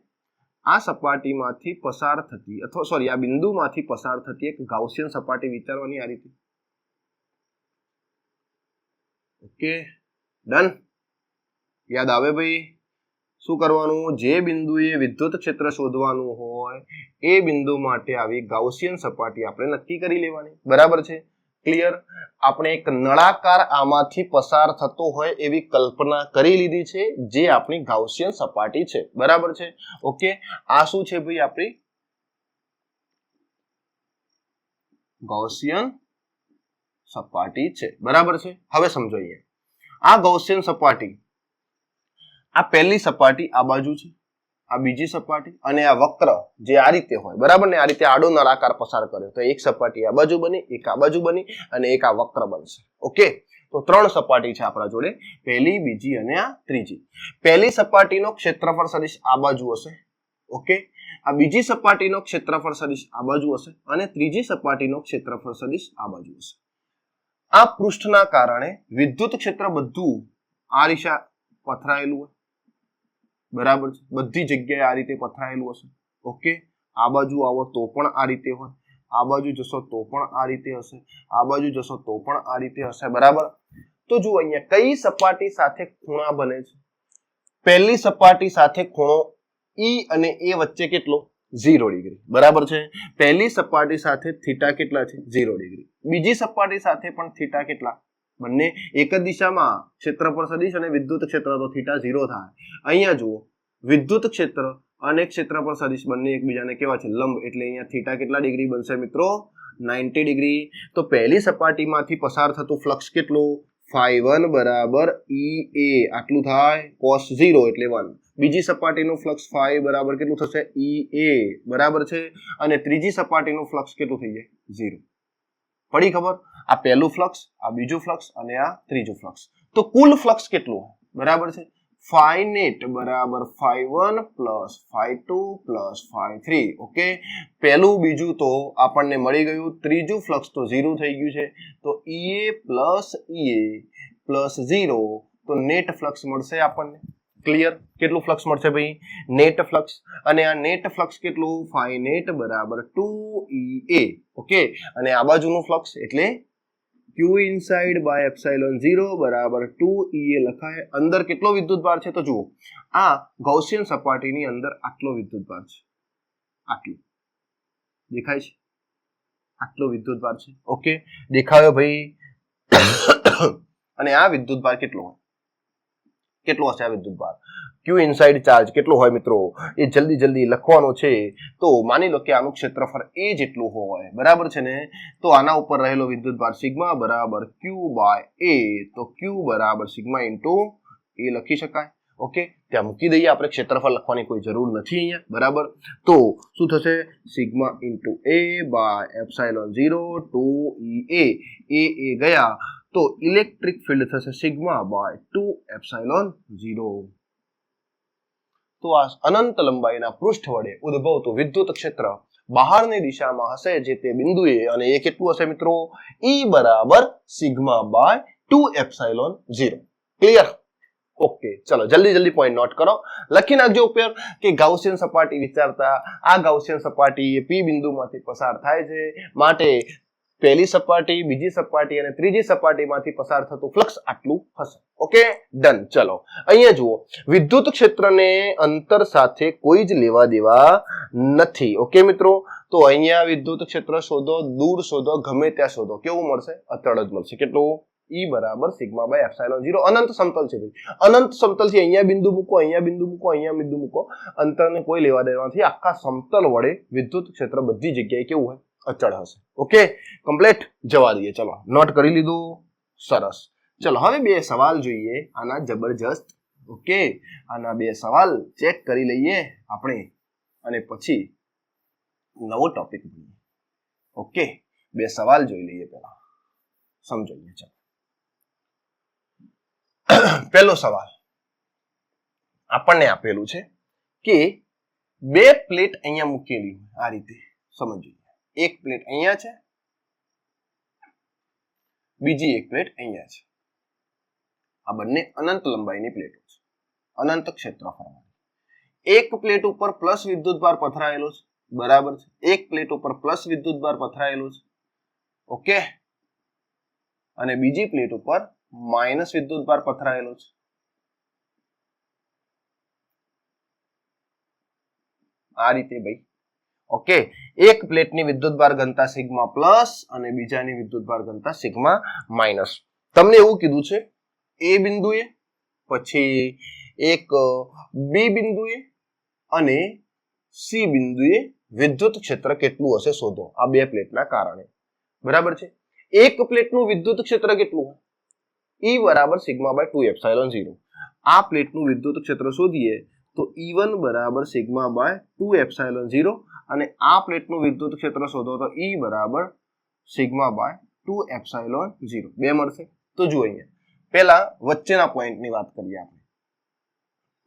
આ સપાટીમાંથી પસાર થતી અથવા સોરી આ બિંદુમાંથી પસાર થતી એક ગાઉસિયન સપાટી વિચારવાની આ રીતે. Okay, done. યાદ આવે ભાઈ? શું કરવાનું? જે બિંદુએ વિદ્યુત ક્ષેત્ર શોધવાનું હોય એ બિંદુ માટે આવી ગાઉસિયન સપાટી આપણે નક્કી કરી લેવાની. બરાબર છે? ક્લિયર? આપણે એક નળાકાર આમાંથી પસાર થતો હોય એવી કલ્પના કરી લીધી છે જે આપણી ગાઉસિયન સપાટી છે. બરાબર છે? ઓકે, આ શું છે ભાઈ? આપણી ગાઉસિયન સપાટી છે. બરાબર છે? હવે સમજો અહીંયા આ ગાઉસિયન સપાટી, આ પહેલી સપાટી આ બાજુ છે, આ બીજી સપાટી અને આ વક્ર જે આ રીતે હોય. બરાબર ને? આ રીતે આડો નળાકાર પસાર કરે તો એક સપાટી આ બાજુ બની, એક આ બાજુ બની અને એક આ વક્ર બનશે. ઓકે, તો 3 સપાટી છે આપણા જોડે, પહેલી, બીજી અને આ ત્રીજી. પહેલી સપાટીનો ક્ષેત્રફળ સદિશ આ બાજુ હશે. ઓકે, આ બીજી સપાટીનો ક્ષેત્રફળ સદિશ આ બાજુ હશે અને ત્રીજી સપાટીનો ક્ષેત્રફળ સદિશ આ બાજુ હશે. આ પૃષ્ઠના કારણે વિદ્યુત ક્ષેત્ર બધું આ દિશા પથરાયેલું હોય. બરાબર છે? બધી જગ્યાએ આ રીતે પથરાયેલું હશે. ઓકે, આ બાજુ આવો તો પણ આ રીતે હોય, આ બાજુ જશો તો પણ આ રીતે હશે, આ બાજુ જશો તો પણ આ રીતે હશે. બરાબર? તો જુઓ અહીંયા કઈ સપાટી સાથે ખૂણા બને છે? પહેલી સપાટી સાથે ખૂણો E અને A વચ્ચે કેટલો? 0 ડિગ્રી બરાબર છે. પહેલી સપાટી સાથે થીટા કેટલા છે 0 ડિગ્રી, બીજી સપાટી સાથે પણ થીટા કેટલા, બંને એક જ દિશામાં ક્ષેત્રફળ સદિશ અને વિદ્યુત ક્ષેત્ર તો થીટા 0 થાય. અહીંયા જુઓ વિદ્યુત ક્ષેત્ર અને ક્ષેત્રફળ સદિશ બંને એકબીજાને કેવા છે લંબ, એટલે અહીંયા થીટા કેટલા ડિગ્રી બનશે મિત્રો 90 ડિગ્રી. તો પહેલી સપાટીમાંથી પસાર થતું ફ્લક્સ કેટલું φ1 બરાબર EA આટલું થાય cos 0 એટલે 1. બીજી સપાટીનું ફ્લક્સ φ બરાબર કેટલું થશે EA બરાબર છે, અને ત્રીજી સપાટીનું ફ્લક્સ કેટલું થઈ જાય 0. પડી ખબર? આ પહેલું ફ્લક્સ, આ બીજું ફ્લક્સ અને આ ત્રીજું ફ્લક્સ. તો કુલ ફ્લક્સ કેટલું બરાબર છે φ નેટ બરાબર φ1 પ્લસ φ2 પ્લસ φ3. ઓકે, પહેલું બીજું તો આપણને મળી ગયું, ત્રીજું ફ્લક્સ તો 0 થઈ ગયું છે, તો EA પ્લસ 0, તો નેટ ફ્લક્સ મળશે આપણને. ક્લિયર? કેટલું ફ્લક્સ મળશે ભાઈ? Net flux. અને આ નેટ ફ્લક્સ કેટલું φ નેટ બરાબર 2EA. ઓકે, અને આ બાજુનું ફ્લક્સ એટલે Q inside by epsilon 0 બરાબર 2EA લખાય. અંદર કેટલો વિદ્યુતભાર છે તો જુઓ, આ ગૌસિયન સપાટીની અંદર આટલો વિદ્યુતભાર છે, આટલું દેખાય છે, આટલો વિદ્યુતભાર છે. ઓકે, દેખાયો ભાઈ? અને આ વિદ્યુતભાર કેટલો હોય, કેટલો હશે આ વિદ્યુતભાર? Q inside ચાર્જ કેટલો હોય મિત્રો એ જલ્દી લખવાનો છે. તો માની લો કે આનું ક્ષેત્રફળ a જેટલું હોય બરાબર છે ને, તો આના ઉપર રહેલો વિદ્યુતભાર સિગ્મા બરાબર Q બાય a, તો Q બરાબર સિગ્મા ઇન્ટુ a લખી શકાય. ઓકે, ત્યાં મૂકી દઈએ આપણે, ક્ષેત્રફળ લખવાની કોઈ જરૂર નથી અહીંયા બરાબર. તો શું થશે sigma into a by epsilon 0 2EA, એ ગયા તો ઇલેક્ટ્રિક ફિલ્ડ થશે સિગ્મા બાય 2 એપ્સાઇલોન 0. તો આ અનંત લંબાઈના પૃષ્ઠ વડે ઉદ્ભવતું વિદ્યુત ક્ષેત્ર બહારની દિશામાં હશે જે તે બિંદુએ, અને એ કેટલું હશે મિત્રો? E બરાબર sigma by 2 epsilon 0. Clear? Okay, ચલો જલ્દી પોઈન્ટ નોટ કરો, લખી નાખજો ઉપર કે ગાઉસિયન સપાટી વિચારતા આ ગાઉસિયન સપાટી એ P બિંદુમાંથી પસાર થાય છે, માટે પહેલી સપાટી, બીજી સપાટી અને ત્રીજી સપાટીમાંથી પસાર થતું ફ્લક્સ આટલું હશે. Okay, done. ચલો અહીંયા જુઓ, વિદ્યુત ક્ષેત્રને અંતર સાથે કોઈ જ લેવા દેવા નથી. ઓકે મિત્રો, તો અહીંયા વિદ્યુત ક્ષેત્ર શોધો, દૂર શોધો, ગમે ત્યાં શોધો, કેવું મળશે? અચળ જ મળશે. કેટલું? E બરાબર સિગ્મા બાય એપ્સાઇલોન 0. અનંત સમતલ છે ભાઈ, અનંત સમતલ થી અહીંયા બિંદુ મૂકો, અહીંયા બિંદુ મૂકો, અહીંયા બિંદુ મૂકો, અંતરને કોઈ લેવા દેવા નથી. આખા સમતલ વડે વિદ્યુત ક્ષેત્ર બધી જગ્યાએ કેવું હોય? અચળ હશે. Okay, complete. જવા દઈએ, ચલો નોટ કરી લીધું, સરસ. ચલો હવે બે સવાલ જોઈએ આના જબરજસ્ત. ઓકે, આના બે સવાલ ચેક કરી લઈએ આપણે અને પછી નવો ટોપિક જોઈએ. ઓકે, બે સવાલ જોઈ લઈએ, પહેલા સમજાઈએ. ચલો પહેલો સવાલ આપણને આપેલું છે કે બે પ્લેટ અહીંયા મૂકેલી હોય, આ રીતે સમજીએ. એક પ્લેટ અહીંયા છે, બીજી એક પ્લેટ અહીંયા છે. આ બંને અનંત લંબાઈની પ્લેટો છે, અનંત ક્ષેત્રફળ. એક પ્લેટ ઉપર પ્લસ વિદ્યુતભાર પથરાયેલો છે બરાબર છે, એક પ્લેટ ઉપર પ્લસ વિદ્યુતભાર પથરાયેલો છે. ઓકે, અને બીજી પ્લેટ ઉપર માઇનસ વિદ્યુતભાર પથરાયેલો છે. આ રીતે ભાઈ. ઓકે, એક પ્લેટની વિદ્યુતભાર ઘનતા સિગ્મા પ્લસ અને બીજાની વિદ્યુતભાર ઘનતા સિગ્મા માઇનસ. તમને એવું કીધું છે એ બિંદુએ, પછી એક બી બિંદુએ અને સી બિંદુએ વિદ્યુત ક્ષેત્ર કેટલું હશે શોધો, આ બે પ્લેટના કારણે. બરાબર છે. એક પ્લેટનું વિદ્યુત ક્ષેત્ર કેટલું હોય? E બરાબર સિગ્મા બાય 2 એપ્સાઇલોન 0. આ પ્લેટનું વિદ્યુત ક્ષેત્ર શોધીએ તો E1 બરાબર સિગ્મા બાય 2 એપ્સાઇલોન 0, અને આ પ્લેટનું વિદ્યુત ક્ષેત્ર શોધો તો E બરાબર સિગ્મા બાય 2 એપ્સાઇલોન 0 બે મળશે. તો જુઓ અહીંયા પહેલા વચ્ચેના પોઈન્ટની વાત કરીએ આપણે.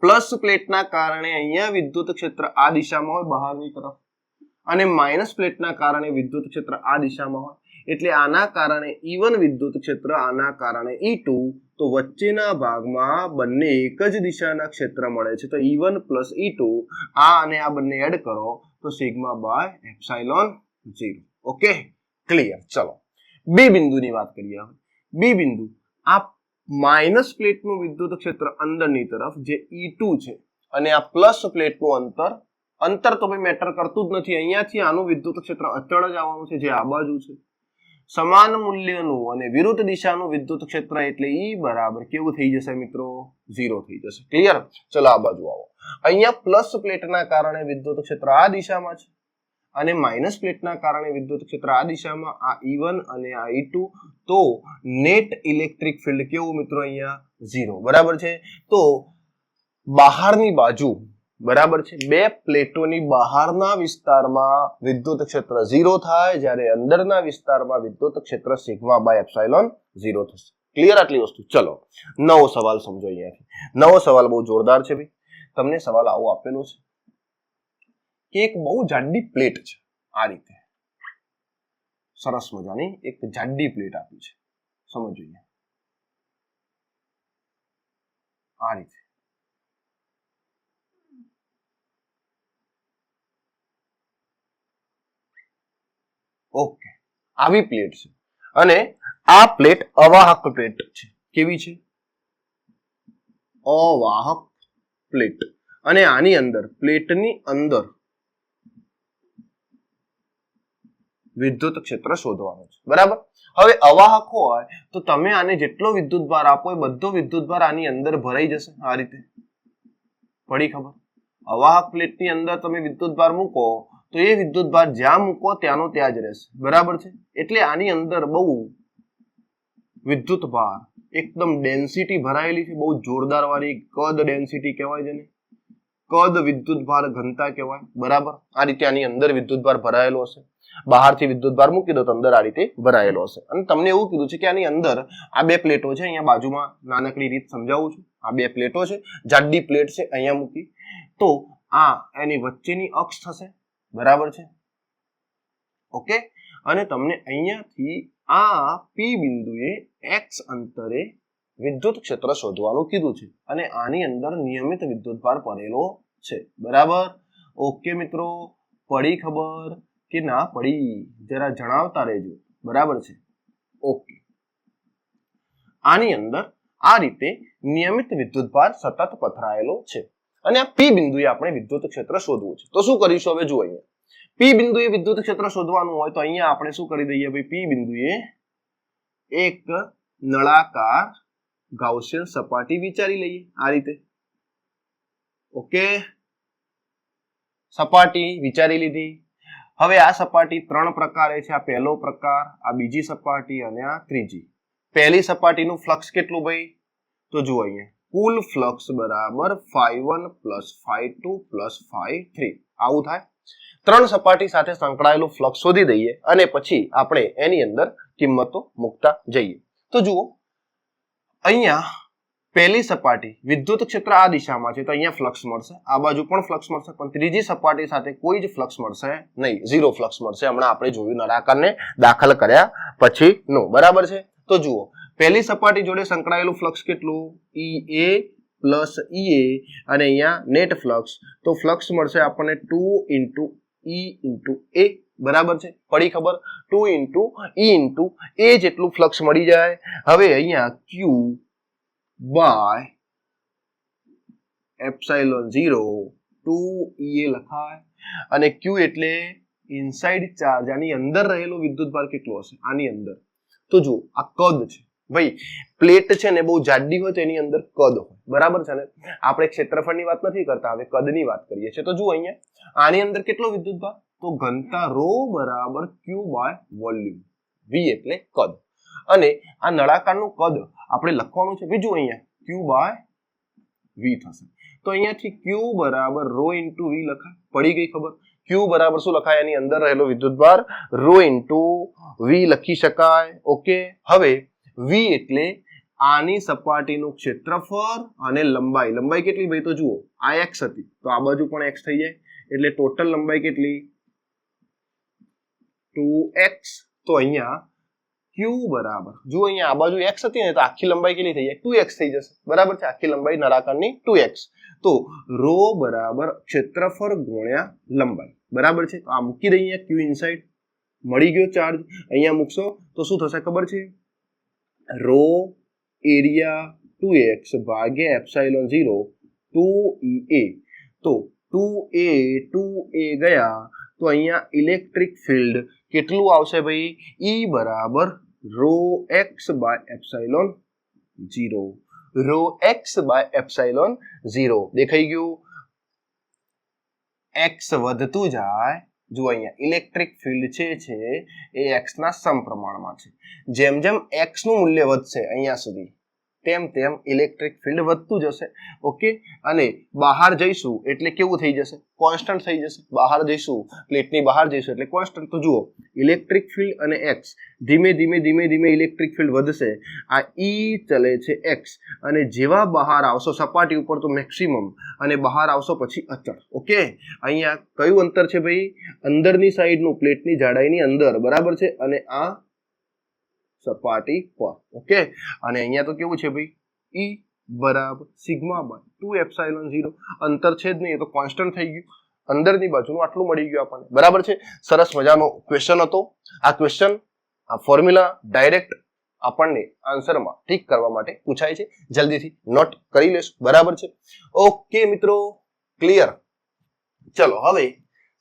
પ્લસ પ્લેટના કારણે અહીંયા વિદ્યુત ક્ષેત્ર આ દિશામાં હોય બહારની તરફ, અને માઇનસ પ્લેટના કારણે વિદ્યુત ક્ષેત્ર આ દિશામાં હોય. એટલે આના કારણે E1 વિદ્યુત ક્ષેત્ર, આના કારણે E2, તો વચ્ચેના ભાગમાં બંને એક જ દિશાના ક્ષેત્ર મળે છે. તો E1 પ્લસ E2, આ અને આ બંને એડ કરો તો sigma by epsilon 0. Okay, clear. ચલો બી બિંદુની વાત કરીએ. બી બિંદુ, આ માઇનસ પ્લેટનું વિદ્યુત ક્ષેત્ર અંદરની તરફ જે E2 છે, અને આ પ્લસ પ્લેટનું અંતર અંતર તો ભાઈ મેટર કરતું જ નથી. અહીંયાથી આનું વિદ્યુત ક્ષેત્ર અચળ જ આવવાનું છે, જે આ બાજુ છે. સમાન મૂલ્યનું અને વિરુદ્ધ દિશાનું વિદ્યુત ક્ષેત્ર એટલે E બરાબર કેવું થઈ જશે મિત્રો? 0 થઈ જશે. ક્લિયર? ચલો આ બાજુ આવો. અહીંયા પ્લસ પ્લેટના કારણે વિદ્યુત ક્ષેત્ર આ દિશામાં છે અને માઇનસ પ્લેટના કારણે વિદ્યુત ક્ષેત્ર આ દિશામાં, આ E1 અને આ E2. તો નેટ ઇલેક્ટ્રિક ફિલ્ડ કેવું મિત્રો? અહીંયા 0. બરાબર છે. તો બહારની બાજુ બરાબર છે, બે પ્લેટોની બહારના વિસ્તારમાં વિદ્યુત ક્ષેત્ર 0 થાય, જ્યારે અંદરના વિસ્તારમાં વિદ્યુત ક્ષેત્ર સિગ્મા બાય એપ્સાઇલોન 0 થશે. ક્લિયર આટલી વસ્તુ? ચલો નવો સવાલ સમજો. અહીંયાથી નવો સવાલ બહુ જોરદાર છે ભાઈ. તમને સવાલ આવો આપેલો છે કે એક બહુ જાડી પ્લેટ છે, આ રીતે સરસ મજાની એક જાડી પ્લેટ આપી છે. સમજો આ રીતે. ઓકે, આવી પ્લેટ છે અને આ પ્લેટ અવાહક પ્લેટ છે. કેવી છે? અવાહક પ્લેટ. અને આની અંદર, પ્લેટની અંદર વિદ્યુત ક્ષેત્ર શોધવાનું છે. બરાબર? હવે અવાહક હોય તો તમે આને જેટલો વિદ્યુત ભાર આપો એ બધો વિદ્યુત ભાર આની અંદર ભરાઈ જશે. આ રીતે પડી ખબર? અવાહક પ્લેટની અંદર તમે વિદ્યુત ભાર મૂકો તો એ વિદ્યુત ભાર જ્યાં મૂકો ત્યાંનો ત્યાં જ રહેશે. બરાબર છે? એટલે આની અંદર બહુ વિદ્યુત ભાર, એકદમ ડેન્સિટી ભરાયેલી છે, બહુ જોરદાર વાળી કદ ડેન્સિટી કહેવાય છે ને, કદ વિદ્યુત ભાર ઘનતા કહેવાય. બરાબર? આ રીતે આની અંદર વિદ્યુત ભાર ભરાયેલો હશે. બહારથી વિદ્યુત ભાર મૂકી દો તો અંદર આ રીતે ભરાયેલો હશે. અને તમને એવું કીધું છે કે આની અંદર આ બે પ્લેટો છે. અહીંયા બાજુમાં નાનકડી રીત સમજાવું છું. આ બે પ્લેટો છે, જાડી પ્લેટ છે, અહીંયા મૂકી તો આ એની વચ્ચેની અક્ષ થશે. બરાબર છે? ઓકે. અને તમને અહીંયાથી આ P બિંદુએ x અંતરે વિદ્યુત ક્ષેત્ર શોધવાનું કીધું છે અને આની અંદર નિયમિત વિદ્યુત ભાર પડેલો છે. બરાબર? ઓકે મિત્રો, પડી ખબર કે ના પડી? જરા જણાવતા રહેજો. બરાબર છે? ઓકે. આની અંદર આ રીતે નિયમિત વિદ્યુત ભાર સતત પથરાયેલો છે અને આ P બિંદુએ આપણે વિદ્યુત ક્ષેત્ર શોધવું છે. તો શું કરીશું? હવે જુઓ, અહીંયા P બિંદુએ વિદ્યુત ક્ષેત્ર શોધવાનું હોય તો અહીંયા આપણે શું કરી દઈએ ભાઈ? P બિંદુએ એક નળાકાર ગાઉસિયન સપાટી વિચારી લઈએ. આ રીતે. ઓકે, સપાટી વિચારી લીધી. હવે આ સપાટી ત્રણ પ્રકારે છે. આ પહેલો પ્રકાર, આ બીજી સપાટી અને આ ત્રીજી. પહેલી સપાટીનું ફ્લક્સ કેટલું ભાઈ? તો જુઓ અહીંયા કુલ ફ્લક્સ બરાબર phi1 plus phi2 plus phi3. આવું થાય. ત્રણ સપાટી સાથે સંકળાયેલું ફ્લક્સ શોધી દઈએ અને પછી આપણે એની અંદર કિંમતો મૂકતા જઈએ. તો જુઓ, અહીંયા પહેલી સપાટી વિદ્યુત ક્ષેત્ર આ દિશામાં છે તો અહીંયા ફ્લક્સ મળશે, આ બાજુ પણ ફ્લક્સ મળશે, પણ ત્રીજી સપાટી સાથે કોઈ જ ફ્લક્સ મળશે નહીં, ઝીરો ફ્લક્સ મળશે. હમણાં આપણે જોયું નળાકારને દાખલ કર્યા પછી નો. બરાબર છે? તો જુઓ, પહેલી સપાટી જોડે સંકળાયેલું ફ્લક્સ કેટલું? EA પ્લસ EA અને અહીંયા નેટ ફ્લક્સ, તો ફ્લક્સ મળશે આપણને 2 into E into A. બરાબર છે? પડી ખબર? 2 into E into A જેટલું ફ્લક્સ મળી જાય. હવે અહીંયા Q by epsilon 0 2EA લખાય અને Q એટલે ઇનસાઇડ ચાર્જ, આની અંદર રહેલો વિદ્યુત ભાર કેટલો હશે? આની અંદર. તો જુઓ, આ કદ છે ભાઈ. પ્લેટ છે ને બહુ જાડી હોય તો એની અંદર કદ હોય. બરાબર છે ને? આપણે ક્ષેત્રફળની વાત નથી કરતા, હવે કદની વાત કરીએ છીએ. તો જુઓ, અહીંયા આની અંદર કેટલો વિદ્યુત ભાર? તો ઘનતા ρ બરાબર Q બાય વોલ્યુમ. V એટલે કદ. અને આ નળાકારનું કદ આપણે લખવાનું છે બીજું, અહીંયા Q બાય V થશે. તો અહીંયાથી Q બરાબર ρ into V લખાય. પડી ગઈ ખબર? Q બરાબર શું લખાય? એની અંદર રહેલો વિદ્યુત ભાર ρ into V લખી શકાય. ઓકે. હવે V એટલે આની સપાટીનું ક્ષેત્રફળ અને લંબાઈ. લંબાઈ કેટલી ભાઈ? તો જુઓ, આ x હતી તો આ બાજુ પણ x થઈ જાય, એટલે ટોટલ લંબાઈ કેટલી? 2x. તો અહીંયા Q બરાબર, જુઓ અહીંયા આ બાજુ x હતી ને તો આખી લંબાઈ કેટલી થઈ જાય? 2x થઈ જશે. બરાબર છે? આખી લંબાઈ નળાકારની 2x. તો ρ બરાબર ક્ષેત્રફળ ગુણ્યા લંબાઈ. બરાબર છે? તો આ મૂકી દઈએ Q ઇનસાઇડ. મળી ગયો ચાર્જ. અહીંયા મૂકશો તો શું થશે ખબર છે? ρ એરિયા 2x ભાગ્યા એપ્સાઇલોન 0 2EA. તો 2a ગયા તો અહીંયા ઇલેક્ટ્રિક ફિલ્ડ કેટલું આવશે ભાઈ? E બરાબર rho x by epsilon 0. Rho x by epsilon 0 દેખાઈ ગયું? એક્સ વધતું જાય, જો અહીંયા ઇલેક્ટ્રિક ફિલ્ડ છે એ એક્સ ના સમપ્રમાણમાં છે. જેમ જેમ એક્સ નું મૂલ્ય વધશે અહીંયા સુધી તેમ તેમ ઇલેક્ટ્રિક ફિલ્ડ વધતું જશે. ઓકે, અને બહાર જઈશું એટલે કેવું થઈ જશે? કોન્સ્ટન્ટ થઈ જશે. બહાર જઈશું, પ્લેટની બહાર જઈશું એટલે કોન્સ્ટન્ટ. તો જુઓ, ઇલેક્ટ્રિક ફિલ્ડ અને એક્સ ધીમે ધીમે ઇલેક્ટ્રિક ફિલ્ડ વધશે. આ ઈ ચલે છે એક્સ, અને જેવા બહાર આવશો સપાટી ઉપર તો મેક્સિમમ, અને બહાર આવશો પછી અચળ. ઓકે, અહીંયા કયું અંતર છે ભાઈ? અંદરની સાઈડનું, પ્લેટની જાડાઈની અંદર, બરાબર છે, અને આ સપાટી પર. ઓકે, અને અહીંયા તો કેવું છે ભાઈ? E બરાબર સિગ્મા બાય 2 એપ્સાઇલોન 0. અંતર છે જ નહીં, એ તો કોન્સ્ટન્ટ થઈ ગયું. અંદરની બાજુનું આટલું મળી ગયું આપણને, બરાબર છે. સરસ મજાનો ક્વેશ્ચન હતો. આ ક્વેશ્ચન, આ ફોર્મ્યુલા ડાયરેક્ટ આપણને આન્સરમાં ઠીક કરવા માટે પૂછાય છે. જલ્દીથી નોટ કરી લેશો, બરાબર છે. ઓકે મિત્રો, ક્લિયર. ચલો હવે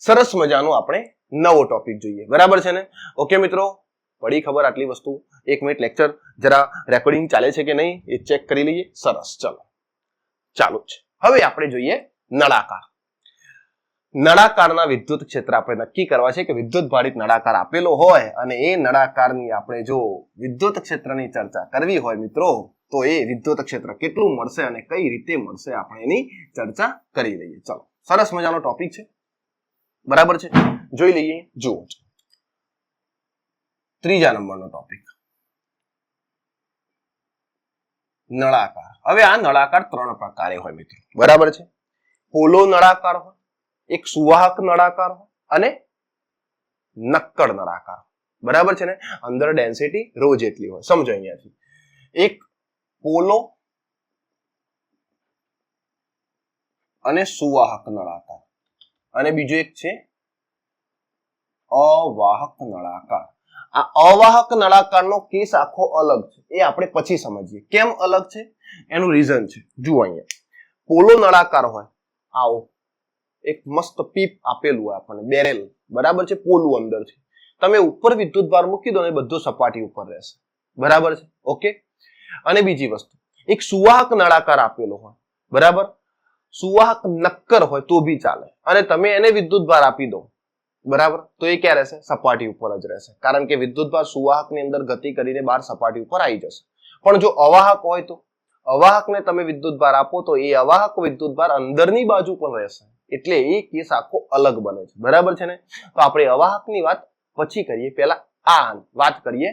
સરસ મજાનો આપણે નવો ટોપિક જોઈએ, બરાબર છે ને? ઓકે મિત્રો, પડી ખબર આટલી વસ્તુ? 1 મિનિટ લેક્ચર જરા રેકોર્ડિંગ ચાલે છે કે નહીં એ ચેક કરી લઈએ. સરસ, ચલો ચાલુ છે. હવે આપણે જોઈએ નળાકાર. નળાકારના વિદ્યુત ક્ષેત્ર આપણે નક્કી કરવા છે કે વિદ્યુત ભારિત નળાકાર આપેલો હોય અને એ નળાકારની આપણે જો વિદ્યુત ક્ષેત્રની ચર્ચા કરવી હોય મિત્રો, તો એ વિદ્યુત ક્ષેત્ર કેટલું મળશે અને કઈ રીતે મળશે આપણે એની ચર્ચા કરી લઈએ. ચલો, સરસ મજાનો ટોપિક છે, બરાબર છે. જોઈ લઈએ. જુઓ, ત્રીજા નંબરનો ટોપિક, નળાકાર. હવે આ નળાકાર 3 પ્રકારે હોય મિત્રો, બરાબર છે. પોલો નળાકાર હોય, એક સુવાહક નળાકાર હોય અને નક્કર નળાકાર, બરાબર છે ને? અંદર ડેન્સિટી રો જેટલી હોય. સમજો અહીંયાથી, એક પોલો અને સુવાહક નળાકાર, અને બીજો એક છે અવાહક નળાકાર. આ અવાહક નળાકારનો કેસ આખો અલગ છે, એ આપણે પછી સમજીએ. કેમ અલગ છે એનું રીઝન છે. જુઓ, અહીંયા પોલો નળાકાર હોય, આવો એક મસ્ત પીપ આપેલું હોય આપણને, બેરેલ, બરાબર છે. પોલું અંદર છે, તમે ઉપર વિદ્યુત ભાર મૂકી દો ને બધું સપાટી ઉપર રહેશે, બરાબર છે. ઓકે, અને બીજી વસ્તુ, એક સુવાહક નળાકાર આપેલો હોય, બરાબર. સુવાહક નક્કર હોય તો બી ચાલે, અને તમે એને વિદ્યુત ભાર આપી દો, બરાબર, તો એ ક્યાં રહેશે? સપાટી ઉપર જ રહેશે, કારણ કે વિદ્યુત ભાર સુવાહકની અંદર ગતિ કરીને બહાર સપાટી ઉપર આવી જશે. પણ જો અવાહક હોય તો અવાહકને તમે વિદ્યુત ભાર આપો તો એ અવાહક વિદ્યુત ભાર અંદરની બાજુ પણ રહેશે, એટલે એ કેસ આખો અલગ બને છે, બરાબર છે ને? તો આપણે અવાહકની વાત પછી કરીએ, પહેલા આ વાત કરીએ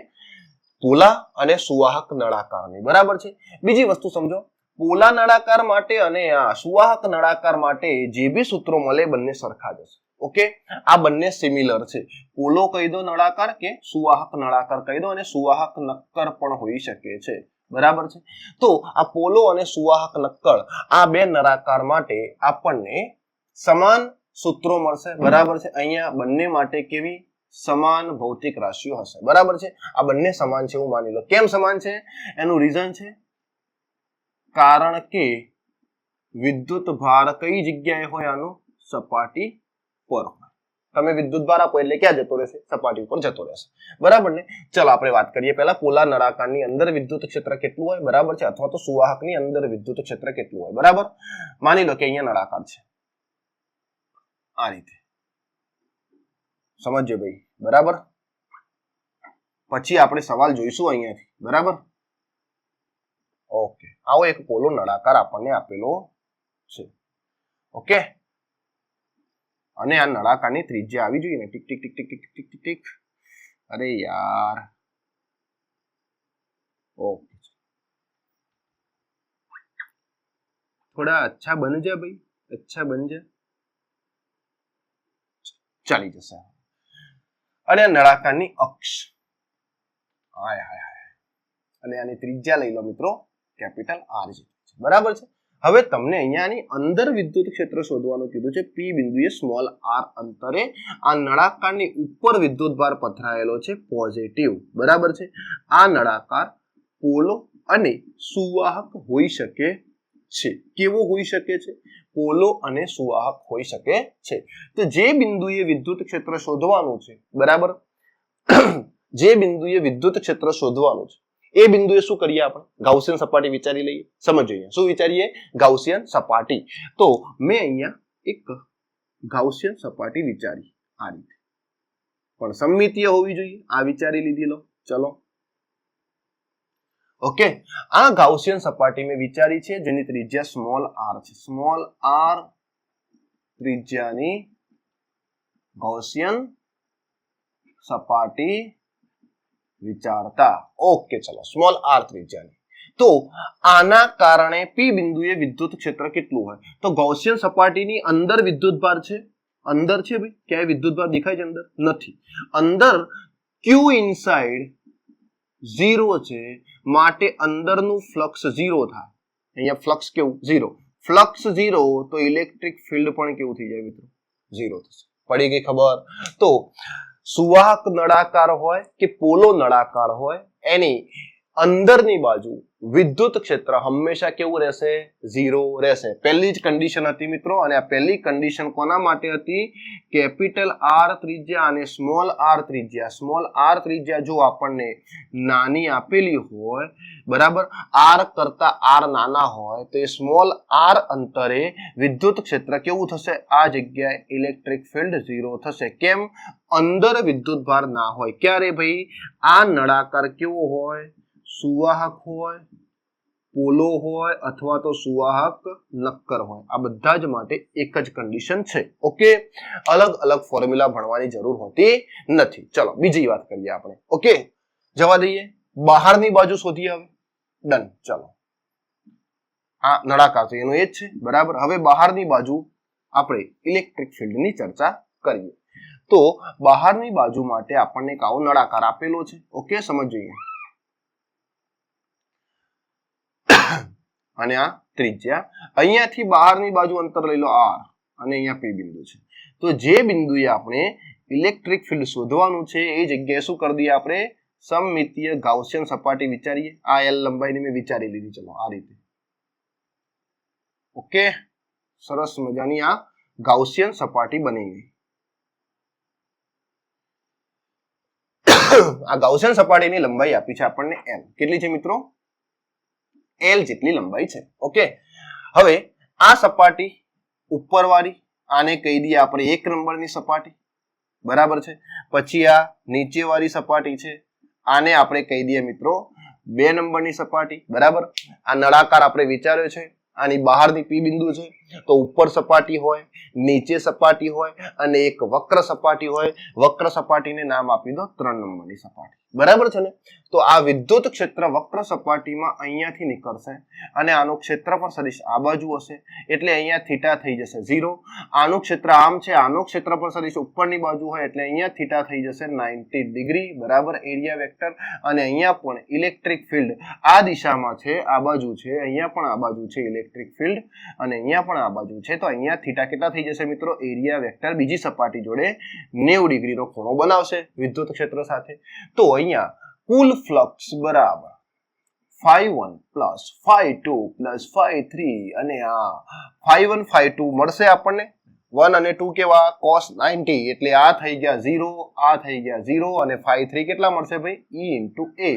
પોલા અને સુવાહક નળાકારની, બરાબર છે. બીજી વસ્તુ સમજો, પોલા નળાકાર માટે અને આ સુવાહક નળાકાર માટે જે બી સૂત્રો મળે બંને સરખા જ હશે. ઓકે, આ બંને સિમિલર છે. પોલો કહી દો નળાકાર કે સુવાહક નળાકાર કહી દો, અને સુવાહક નક્કર પણ હોઈ શકે છે, બરાબર છે. તો આ પોલો અને સુવાહક નક્કર આ બે નળાકાર માટે આપણને સમાન સૂત્રો મળશે, બરાબર છે. અહીંયા બંને માટે કેવી સમાન ભૌતિક રાશિઓ હશે, બરાબર છે. આ બંને સમાન છે એવું માની લો. કેમ સમાન છે? એનું રીઝન છે કારણ કે વિદ્યુત ભાર કઈ જગ્યાએ હોય? આનો સપાટી પર હોય. તમે વિદ્યુત ભાર આપો એટલે ક્યાં જતો રહેશે? સપાટી ઉપર જતો રહેશે, બરાબર ને? ચલો આપણે વાત કરીએ પહેલા પોલા નળાકારની અંદર વિદ્યુત ક્ષેત્ર કેટલું હોય, બરાબર છે, અથવા તો સુવાહકની અંદર વિદ્યુત ક્ષેત્ર કેટલું હોય, બરાબર. માની લો કે અહીંયા નળાકાર છે, આ રીતે સમજજો ભાઈ, બરાબર. પછી આપણે સવાલ જોઈશું અહીંયાથી, બરાબર. ઓકે, આવો એક પોલો નળાકાર આપણને આપેલો છે. ઓકે, અને આ નળાકારની ત્રિજ્યા આવી જોઈએ ને, tick tick tick tick tick tick tick tick. અરે યાર, ઓકે, થોડા અચ્છા બન જા ભાઈ, અચ્છા બન જા, ચાલી જશે. અને નળાકારની અક્ષ, હાય હાય હાય, અને આની ત્રિજ્યા લઈ લો મિત્રો, કેપિટલ આર છે, બરાબર છે. હવે તમને અહીંયાની અંદર વિદ્યુત ક્ષેત્ર શોધવાનું કીધું છે. પી બિંદુએ સ્મોલ આર અંતરે આ નળાકારની ઉપર વિદ્યુત ભાર પથરાયેલો છે પોઝિટિવ, બરાબર છે. આ નળાકાર પોલો અને સુવાહક હોઈ શકે છે. કેવો હોઈ શકે છે? પોલો અને સુવાહક હોઈ શકે છે. તો જે બિંદુએ વિદ્યુત ક્ષેત્ર શોધવાનું છે, બરાબર, જે બિંદુએ વિદ્યુત ક્ષેત્ર શોધવાનું છે એ બિંદુએ શું કરીએ? આપણે ગાઉસિયન સપાટી વિચારી લઈએ. સમજીએ શું વિચારીએ? ગાઉસિયન સપાટી. તો મેં અહીંયા એક ગાઉસિયન સપાટી વિચારી આ રીતે, પણ સમમિતીય હોવી જોઈએ. આ વિચારી લીધી લો. ચલો, ઓકે, આ ગાઉસિયન સપાટી મેં વિચારી છે જેની ત્રિજ્યા સ્મોલ આર છે. સ્મોલ આર ત્રિજ્યાની ગાઉસિયન સપાટી વિચારતા. ઓકે, ચલો, સ્મોલ આર ત્રિજ્યાની. તો આના કારણે પી બિંદુએ વિદ્યુત ક્ષેત્ર કેટલું હોય? તો ગાઉસિયન સપાટીની અંદર વિદ્યુતભાર છે. અંદર છે ભાઈ, ક્યાંય વિદ્યુતભાર દેખાય છે? અંદર નથી. અંદર ક્યુ ઇનસાઇડ 0 છે, માટે અંદરનું ફ્લક્સ 0 થાય. અહીંયા ફ્લક્સ કેવું? 0. ફ્લક્સ 0 તો ઇલેક્ટ્રિક ફિલ્ડ પણ કેવું થઈ જાય મિત્રો? 0 થશે. પડી ગઈ ખબર? તો સુવાહક નળાકાર હોય કે પોલો નળાકાર હોય, એની અંદરની બાજુ વિદ્યુત ક્ષેત્ર હંમેશા કેવું રહેશે? 0 રહેશે. પહેલી જ કન્ડિશન હતી મિત્રો, અને આ પહેલી કન્ડિશન કોના માટે હતી? કેપિટલ આર ત્રિજ્યા અને સ્મોલ આર ત્રિજ્યા. સ્મોલ આર ત્રિજ્યા જો આપણને નાની આપેલી હોય, બરાબર, આર કરતા આર નાના હોય, તો એ સ્મોલ આર અંતરે વિદ્યુત ક્ષેત્ર કેવું થશે? આ જગ્યાએ ઇલેક્ટ્રિક ફિલ્ડ 0 થશે. કેમ? અંદર વિદ્યુતભાર ના હોય. ક્યારે ભાઈ? આ નળાકાર કેવો હોય? સુવાહક હોય, પોલો હોય, અથવા તો સુવાહક નક્કર હોય. આ બધા જ માટે એક જ કન્ડિશન છે. ઓકે, અલગ અલગ ફોર્મ્યુલા ભણવાની જરૂર હોતી નથી. ચલો, બીજી વાત કરીએ આપણે. ઓકે, જવા દઈએ. બહારની બાજુ શોધીએ હવે. ડન. ચલો, આ નળાકાર છે એનું એ જ છે, બરાબર. હવે બહારની બાજુ આપણે ઇલેક્ટ્રિક ફિલ્ડની ચર્ચા કરીએ. તો બહારની બાજુ માટે આપણને આવો નળાકાર આપેલો છે. ઓકે, સમજીએ. અને આ ત્રિજ્યા, અહીંયાથી બહારની બાજુ અંતર લઈ લો r, અને અહીંયા p બિંદુ છે. તો જે બિંદુએ આપણે ઇલેક્ટ્રિક ફિલ્ડ શોધવાનું છે એ જગ્યાએ શું કરી દઈએ? આપણે સમમિતીય ગાઉસિયન સપાટી વિચારીએ. આ l લંબાઈની મેં વિચારી લીધી. ચલો, આ રીતે. ઓકે, સરસ મજાની આ ગાઉસિયન સપાટી બની ગઈ. આ ગાઉસિયન સપાટીની લંબાઈ આપી છે આપણને l. કેટલી છે મિત્રો? l જેટલી લંબાઈ છે. ઓકે, હવે આ સપાટી ઉપરવાળી, આને કહી દઈએ આપણે 1 નંબરની સપાટી, બરાબર છે. પછી આ નીચેવાળી સપાટી છે, આને આપણે કહી દઈએ મિત્રો 2 નંબરની સપાટી, બરાબર. આ નળાકાર આપણે વિચાર્યો છે. આની બહારની પી બિંદુ છે, તો ઉપર સપાટી હોય, નીચે સપાટી હોય, અને એક વક્ર સપાટી હોય. વક્ર સપાટીને નામ આપી દો 3 નંબરની સપાટી, બરાબર છે ને. તો આ વિદ્યુત ક્ષેત્ર વક્ર સપાટીમાં અહીંયાથી નીકળશે, અને આનું ક્ષેત્રફળ સદિશ આ બાજુ હશે, એટલે અહીંયા થીટા થઈ જશે 0. આનું ક્ષેત્ર આમ છે, આનું ક્ષેત્રફળ સદિશ ઉપરની બાજુ હોય, એટલે અહીંયા થીટા થઈ જશે 90 ડિગ્રી, બરાબર, એરિયા વેક્ટર. અને અહીંયા પણ ઇલેક્ટ્રિક ફિલ્ડ આ દિશામાં છે, આ બાજુ છે, અહીંયા પણ આ બાજુ છે ઇલેક્ટ્રિક ફિલ્ડ, અને અહીંયા પણ આ બાજુ છે. તો અહીંયા થીટા કેટલા થઈ જશે મિત્રો? એરિયા વેક્ટર બીજી સપાટી જોડે 90 ડિગ્રીનો ખૂણો બનાવશે વિદ્યુત ક્ષેત્ર સાથે. તો અહીંયા કુલ ફ્લક્સ બરાબર ∅1 પ્લસ ∅2 પ્લસ ∅3, અને આ ∅1 ∅2 મળશે આપણને. 1 અને 2 કેવા? cos 90, એટલે આ થઈ ગયા 0, આ થઈ ગયા 0, અને ∅3 કેટલા મળશે ભાઈ? E into A.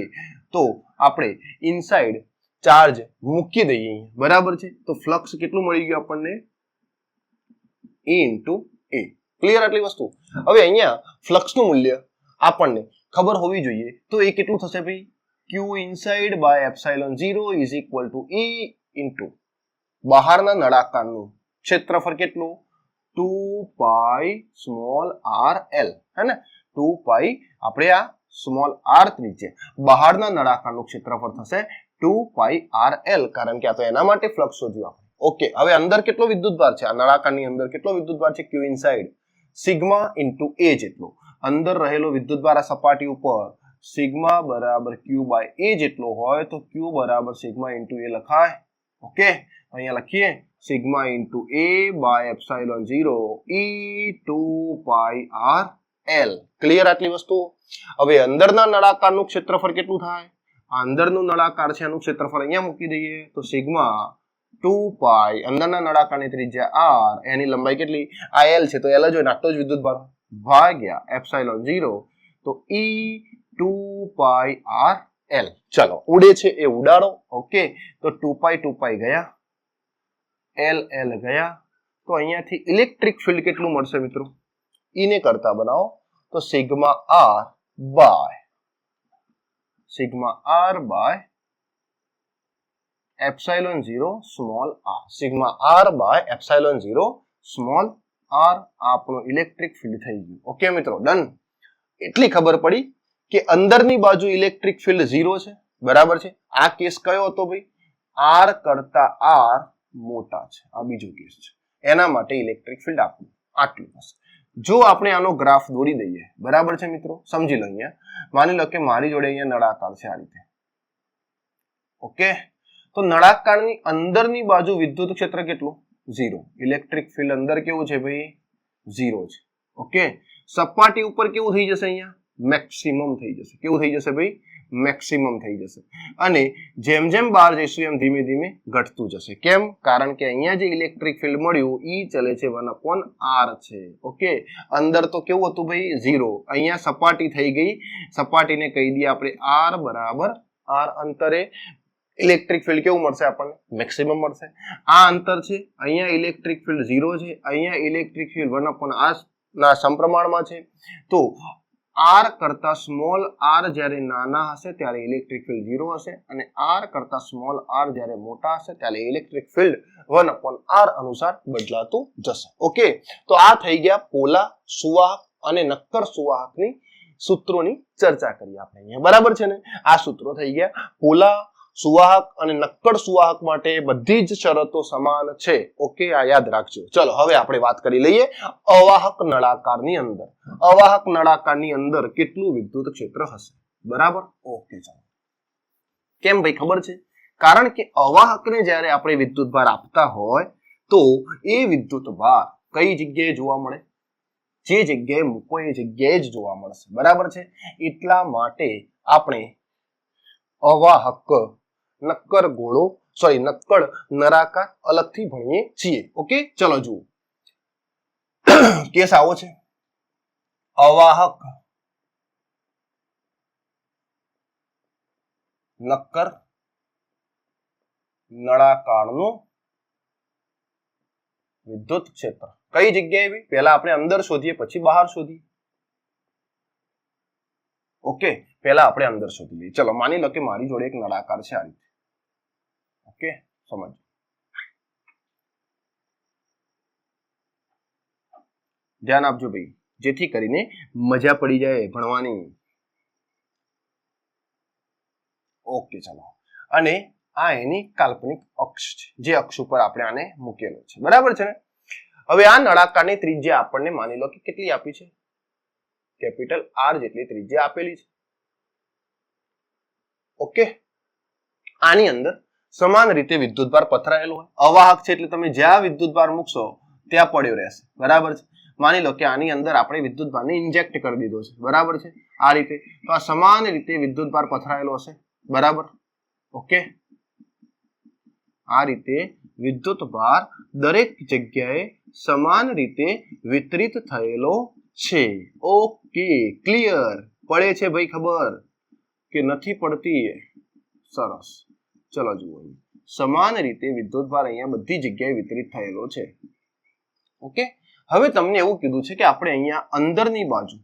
તો આપણે ઇનસાઇડ ચાર્જ મૂકી દઈએ, બરાબર છે. તો ફ્લક્સ કેટલું મળી ગયું આપણને? E into A. ક્લિયર આટલી વસ્તુ? હવે અહીંયા ફ્લક્સનું મૂલ્ય આપણને ખબર હોવી જોઈએ. તો એ કેટલું થશે ભાઈ? Q inside by epsilon 0 is equal to E into બહારના નળાકારનું ક્ષેત્રફળ કેટલું? 2 પાઈ સ્મોલ r l, હે ને? 2 પાઈ આપણે આ સ્મોલ r ત્રિજ્યા બહારના નળાકારનું ક્ષેત્રફળ થશે 2 પાઈ r l, કારણ કે આ તો એના માટે ફ્લક્સ શોધ્યું આપણે. ઓકે, હવે અંદર કેટલો વિદ્યુતભાર છે? આ નળાકારની અંદર કેટલો વિદ્યુતભાર છે? Q inside sigma into A જેટલો અંદર રહેલો વિદ્યુતભાર આ સપાટી ઉપર સિગ્મા બરાબર Q બાય A જેટલો હોય, તો Q બરાબર સિગ્મા ઇન્ટુ A લખાય. ઓકે, અહીંયા લખીએ sigma into A by epsilon 0 E2 pi R L. Clear આટલી વસ્તુ? હવે અંદરના નળાકારનું ક્ષેત્રફળ કેટલું થાય? આ અંદરનું નળાકાર છે, એનું ક્ષેત્રફળ અહીંયા મૂકી દઈએ, તો સિગ્મા 2 પાઈ અંદરના નળાકારની ત્રિજ્યા r, એની લંબાઈ કેટલી? આ l છે તો l જ હોય, આટલો જ વિદ્યુતભાર ભાગ્યા એપ્સિલોન 0, તો e 2 પાઈ r l. ચલો ઉડે છે એ ઉડાડો. ઓકે, તો 2 પાઈ ગયા, l ગયા, તો અહીંયાથી ઇલેક્ટ્રિક ફિલ્ડ કેટલું મળશે મિત્રો? E ને કરતા બનાવો તો sigma r by epsilon 0 small r, sigma r by epsilon 0 small r આપણું ઇલેક્ટ્રિક ફિલ્ડ થઈ ગયું. ઓકે મિત્રો, ડન. એટલી ખબર પડી કે અંદરની બાજુ ઇલેક્ટ્રિક ફિલ્ડ 0 છે, બરાબર છે. આ કેસ કયો હતો ભાઈ? r કરતા r મોટા છે, આ બીજો કેસ છે. એના માટે ઇલેક્ટ્રિક ફિલ્ડ આપણું આટલું હશે. જો આપણે આનો ગ્રાફ દોરી દઈએ, બરાબર છે મિત્રો, સમજી લો. અહીંયા માની લો કે મારી જોડે અહીંયા નળાકાર છે આ રીતે. ઓકે, તો નળાકારની અંદરની બાજુ વિદ્યુત ક્ષેત્ર કેટલું? 0. ઇલેક્ટ્રિક ફિલ્ડ અંદર કેવું છે ભાઈ? 0 છે. ઓકે, સપાટી ઉપર કેવું થઈ જશે? અહીંયા મેક્સિમમ થઈ જશે. કેવું થઈ જશે ભાઈ? મેક્સિમમ થઈ જશે. અને જેમ જેમ બહાર જઈશું એમ ધીમે ધીમે ઘટતું જશે. કેમ? કારણ કે અહીંયા જે ઇલેક્ટ્રિક ફિલ્ડ મળ્યું E ચલે છે 1/r છે. ઓકે, અંદર તો કેવું હતું ભાઈ? 0. અહીંયા સપાટી થઈ ગઈ, સપાટીને કહી દઈએ આપણે r બરાબર r અંતરે ઇલેક્ટ્રિક ફિલ્ડ કેવું મળશે આપણને? મેક્સિમમ મળશે. આ અંતર છે, અહીંયા ઇલેક્ટ્રિક ફિલ્ડ 0 છે, અહીંયા ઇલેક્ટ્રિક ફિલ્ડ 1/r ના સમપ્રમાણમાં છે. તો r કરતા સ્મોલ r જ્યારે નાના હશે ત્યારે ઇલેક્ટ્રિક ફિલ્ડ 0 હશે, અને r કરતા સ્મોલ r જ્યારે મોટા હશે ત્યારે ઇલેક્ટ્રિક ફિલ્ડ 1/r અનુસાર બદલાતું જશે. ઓકે, તો આ થઈ ગયા પોલા, સુવાહક અને નક્કર સુવાહકની સૂત્રોની ચર્ચા કરી આપણે અહીંયા, બરાબર છે ને? આ સૂત્રો થઈ ગયા. પોલા, સુવાહક અને નક્કર સુવાહક માટે બધી જ શરતો સમાન છે. ઓકે, આ યાદ રાખજો. ચલો હવે આપણે વાત કરી લઈએ અવાહક નળાકારની અંદર. અવાહક નળાકારની અંદર કેટલું વિદ્યુત ક્ષેત્ર હશે? બરાબર. ઓકે, ચાલો. કેમ ભાઈ ખબર છે? કારણ કે અવાહકને જ્યારે આપણે વિદ્યુતભાર આપતા હોય તો એ વિદ્યુતભાર કઈ જગ્યાએ જોવા મળે? જે જગ્યાએ મૂકો એ જગ્યાએ જ જોવા મળશે, બરાબર છે? એટલા માટે આપણે અવાહક, નક્કર ગોળો, નક્કર નળાકાર અલગથી ભણીએ છીએ. ઓકે, ચલો જુઓ. કેસ આવો છે. અવાહક નક્કર નળાકારનું વિદ્યુત ક્ષેત્ર કઈ જગ્યાએ બી? પહેલા આપણે અંદર શોધીએ પછી બહાર શોધીએ. ઓકે, પહેલા આપણે અંદર શોધી લઈએ. ચલો માની લો કે મારી જોડે એક નળાકાર છે આ રીતે. ઓકે, સમજો. ધ્યાન આપજો ભાઈ, જેથી કરીને મજા પડી જાય ભણવાની. ઓકે, ચલો. અને આ એની કાલ્પનિક અક્ષ છે, જે અક્ષ ઉપર આપણે આને મૂકેલો છે, બરાબર છે ને? હવે આ નળાકારની ત્રિજ્યા આપણને માની લો કે કેટલી આપી છે? કેપિટલ R જેટલી ત્રિજ્યા આપેલી છે. ઓકે, આની અંદર સમાન રીતે વિદ્યુતભાર પથરાયેલો હોય. અવાહક છે એટલે તમે જ્યાં વિદ્યુતભાર મૂકશો ત્યાં પડ્યો રહેશે, બરાબર છે? માની લો કે આની અંદર આપણે વિદ્યુતભારને ઇન્જેક્ટ કરી દીધો છે, બરાબર છે? આ રીતે તો આ સમાન રીતે વિદ્યુતભાર પથરાયેલો હશે, બરાબર? ઓકે, આ રીતે વિદ્યુતભાર દરેક જગ્યાએ સમાન રીતે વિતરિત થયેલો છે. Okay, clear? પડે છે ભાઈ ખબર કે નથી પડતી? સરસ. ચલો જુઓ, સમાન રીતે વિદ્યુતભાર અહીંયા બધી જગ્યાએ વિતરિત થયેલો છે. ઓકે, હવે તમને એવું કીધું છે કે આપણે અહીંયા અંદરની બાજુ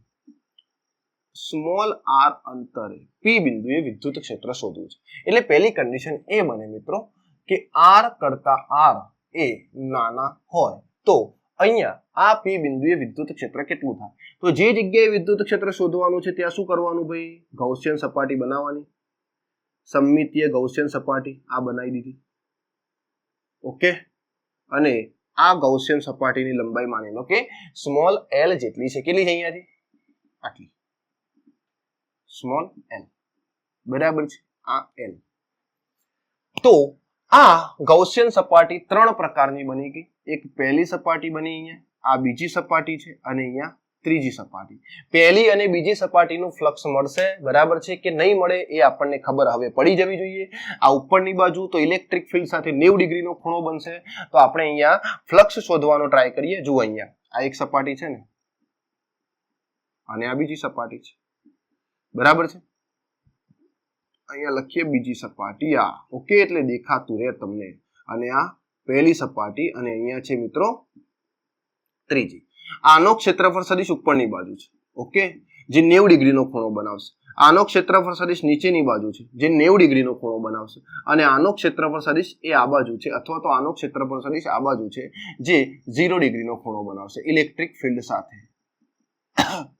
સ્મોલ r અંતરે p બિંદુએ વિદ્યુત ક્ષેત્ર શોધવું છે. એટલે પહેલી કન્ડિશન એ બને મિત્રો કે r કરતા r એ નાના હોય તો અહીંયા આ p બિંદુએ વિદ્યુત ક્ષેત્ર કેટલું થાય? તો જે જગ્યાએ વિદ્યુત ક્ષેત્ર શોધવાનું છે ત્યાં શું કરવાનું ભાઈ? ગૌસિયન સપાટી બનાવવાની. સમમિતીય ગૌસિયન સપાટી આ બનાવી દીધી. ઓકે, અને આ ગૌસિયન સપાટીની લંબાઈ માની લો કે સ્મોલ l જેટલી છે. કેટલી છે અહીંયાથી? આટલી. સ્મોલ l, બરાબર છે? આ l. તો આ ગૌસિયન સપાટી ત્રણ પ્રકારની બની ગઈ. એક પહેલી સપાટી બની અહીંયા, આ બીજી સપાટી છે, અને અહીંયા ત્રીજી સપાટી. પહેલી અને બીજી સપાટીનું ફ્લક્સ મળશે, બરાબર છે કે નહીં મળે એ આપણને ખબર હવે પડી જવી જોઈએ. આ ઉપરની બાજુ તો ઇલેક્ટ્રિક ફિલ્ડ સાથે 90 ડિગ્રીનો ખૂણો બનશે. તો આપણે અહીંયા ફ્લક્સ શોધવાનો ટ્રાય કરીએ. જુઓ અહીંયા આ એક સપાટી છે ને, અને આ બીજી સપાટી છે, બરાબર છે. અહીંયા લખીએ બીજી સપાટી આ, ઓકે, એટલે દેખાતું રહે તમને. અને આ પહેલી સપાટી અને અહીંયા છે મિત્રો ત્રીજી. આનો ક્ષેત્રફળ સદિશ ઉપરની બાજુ છે, ઓકે, જે 90 ડિગ્રીનો ખૂણો બનાવશે. આનો ક્ષેત્રફળ સદિશ નીચેની બાજુ છે, જે 90 ડિગ્રીનો ખૂણો બનાવશે. અને આનો ક્ષેત્રફળ સદિશ એ આ બાજુ છે, અથવા તો આનો ક્ષેત્રફળ સદિશ આ બાજુ છે, જે 0 ડિગ્રીનો ખૂણો બનાવશે ઇલેક્ટ્રિક ફિલ્ડ સાથે.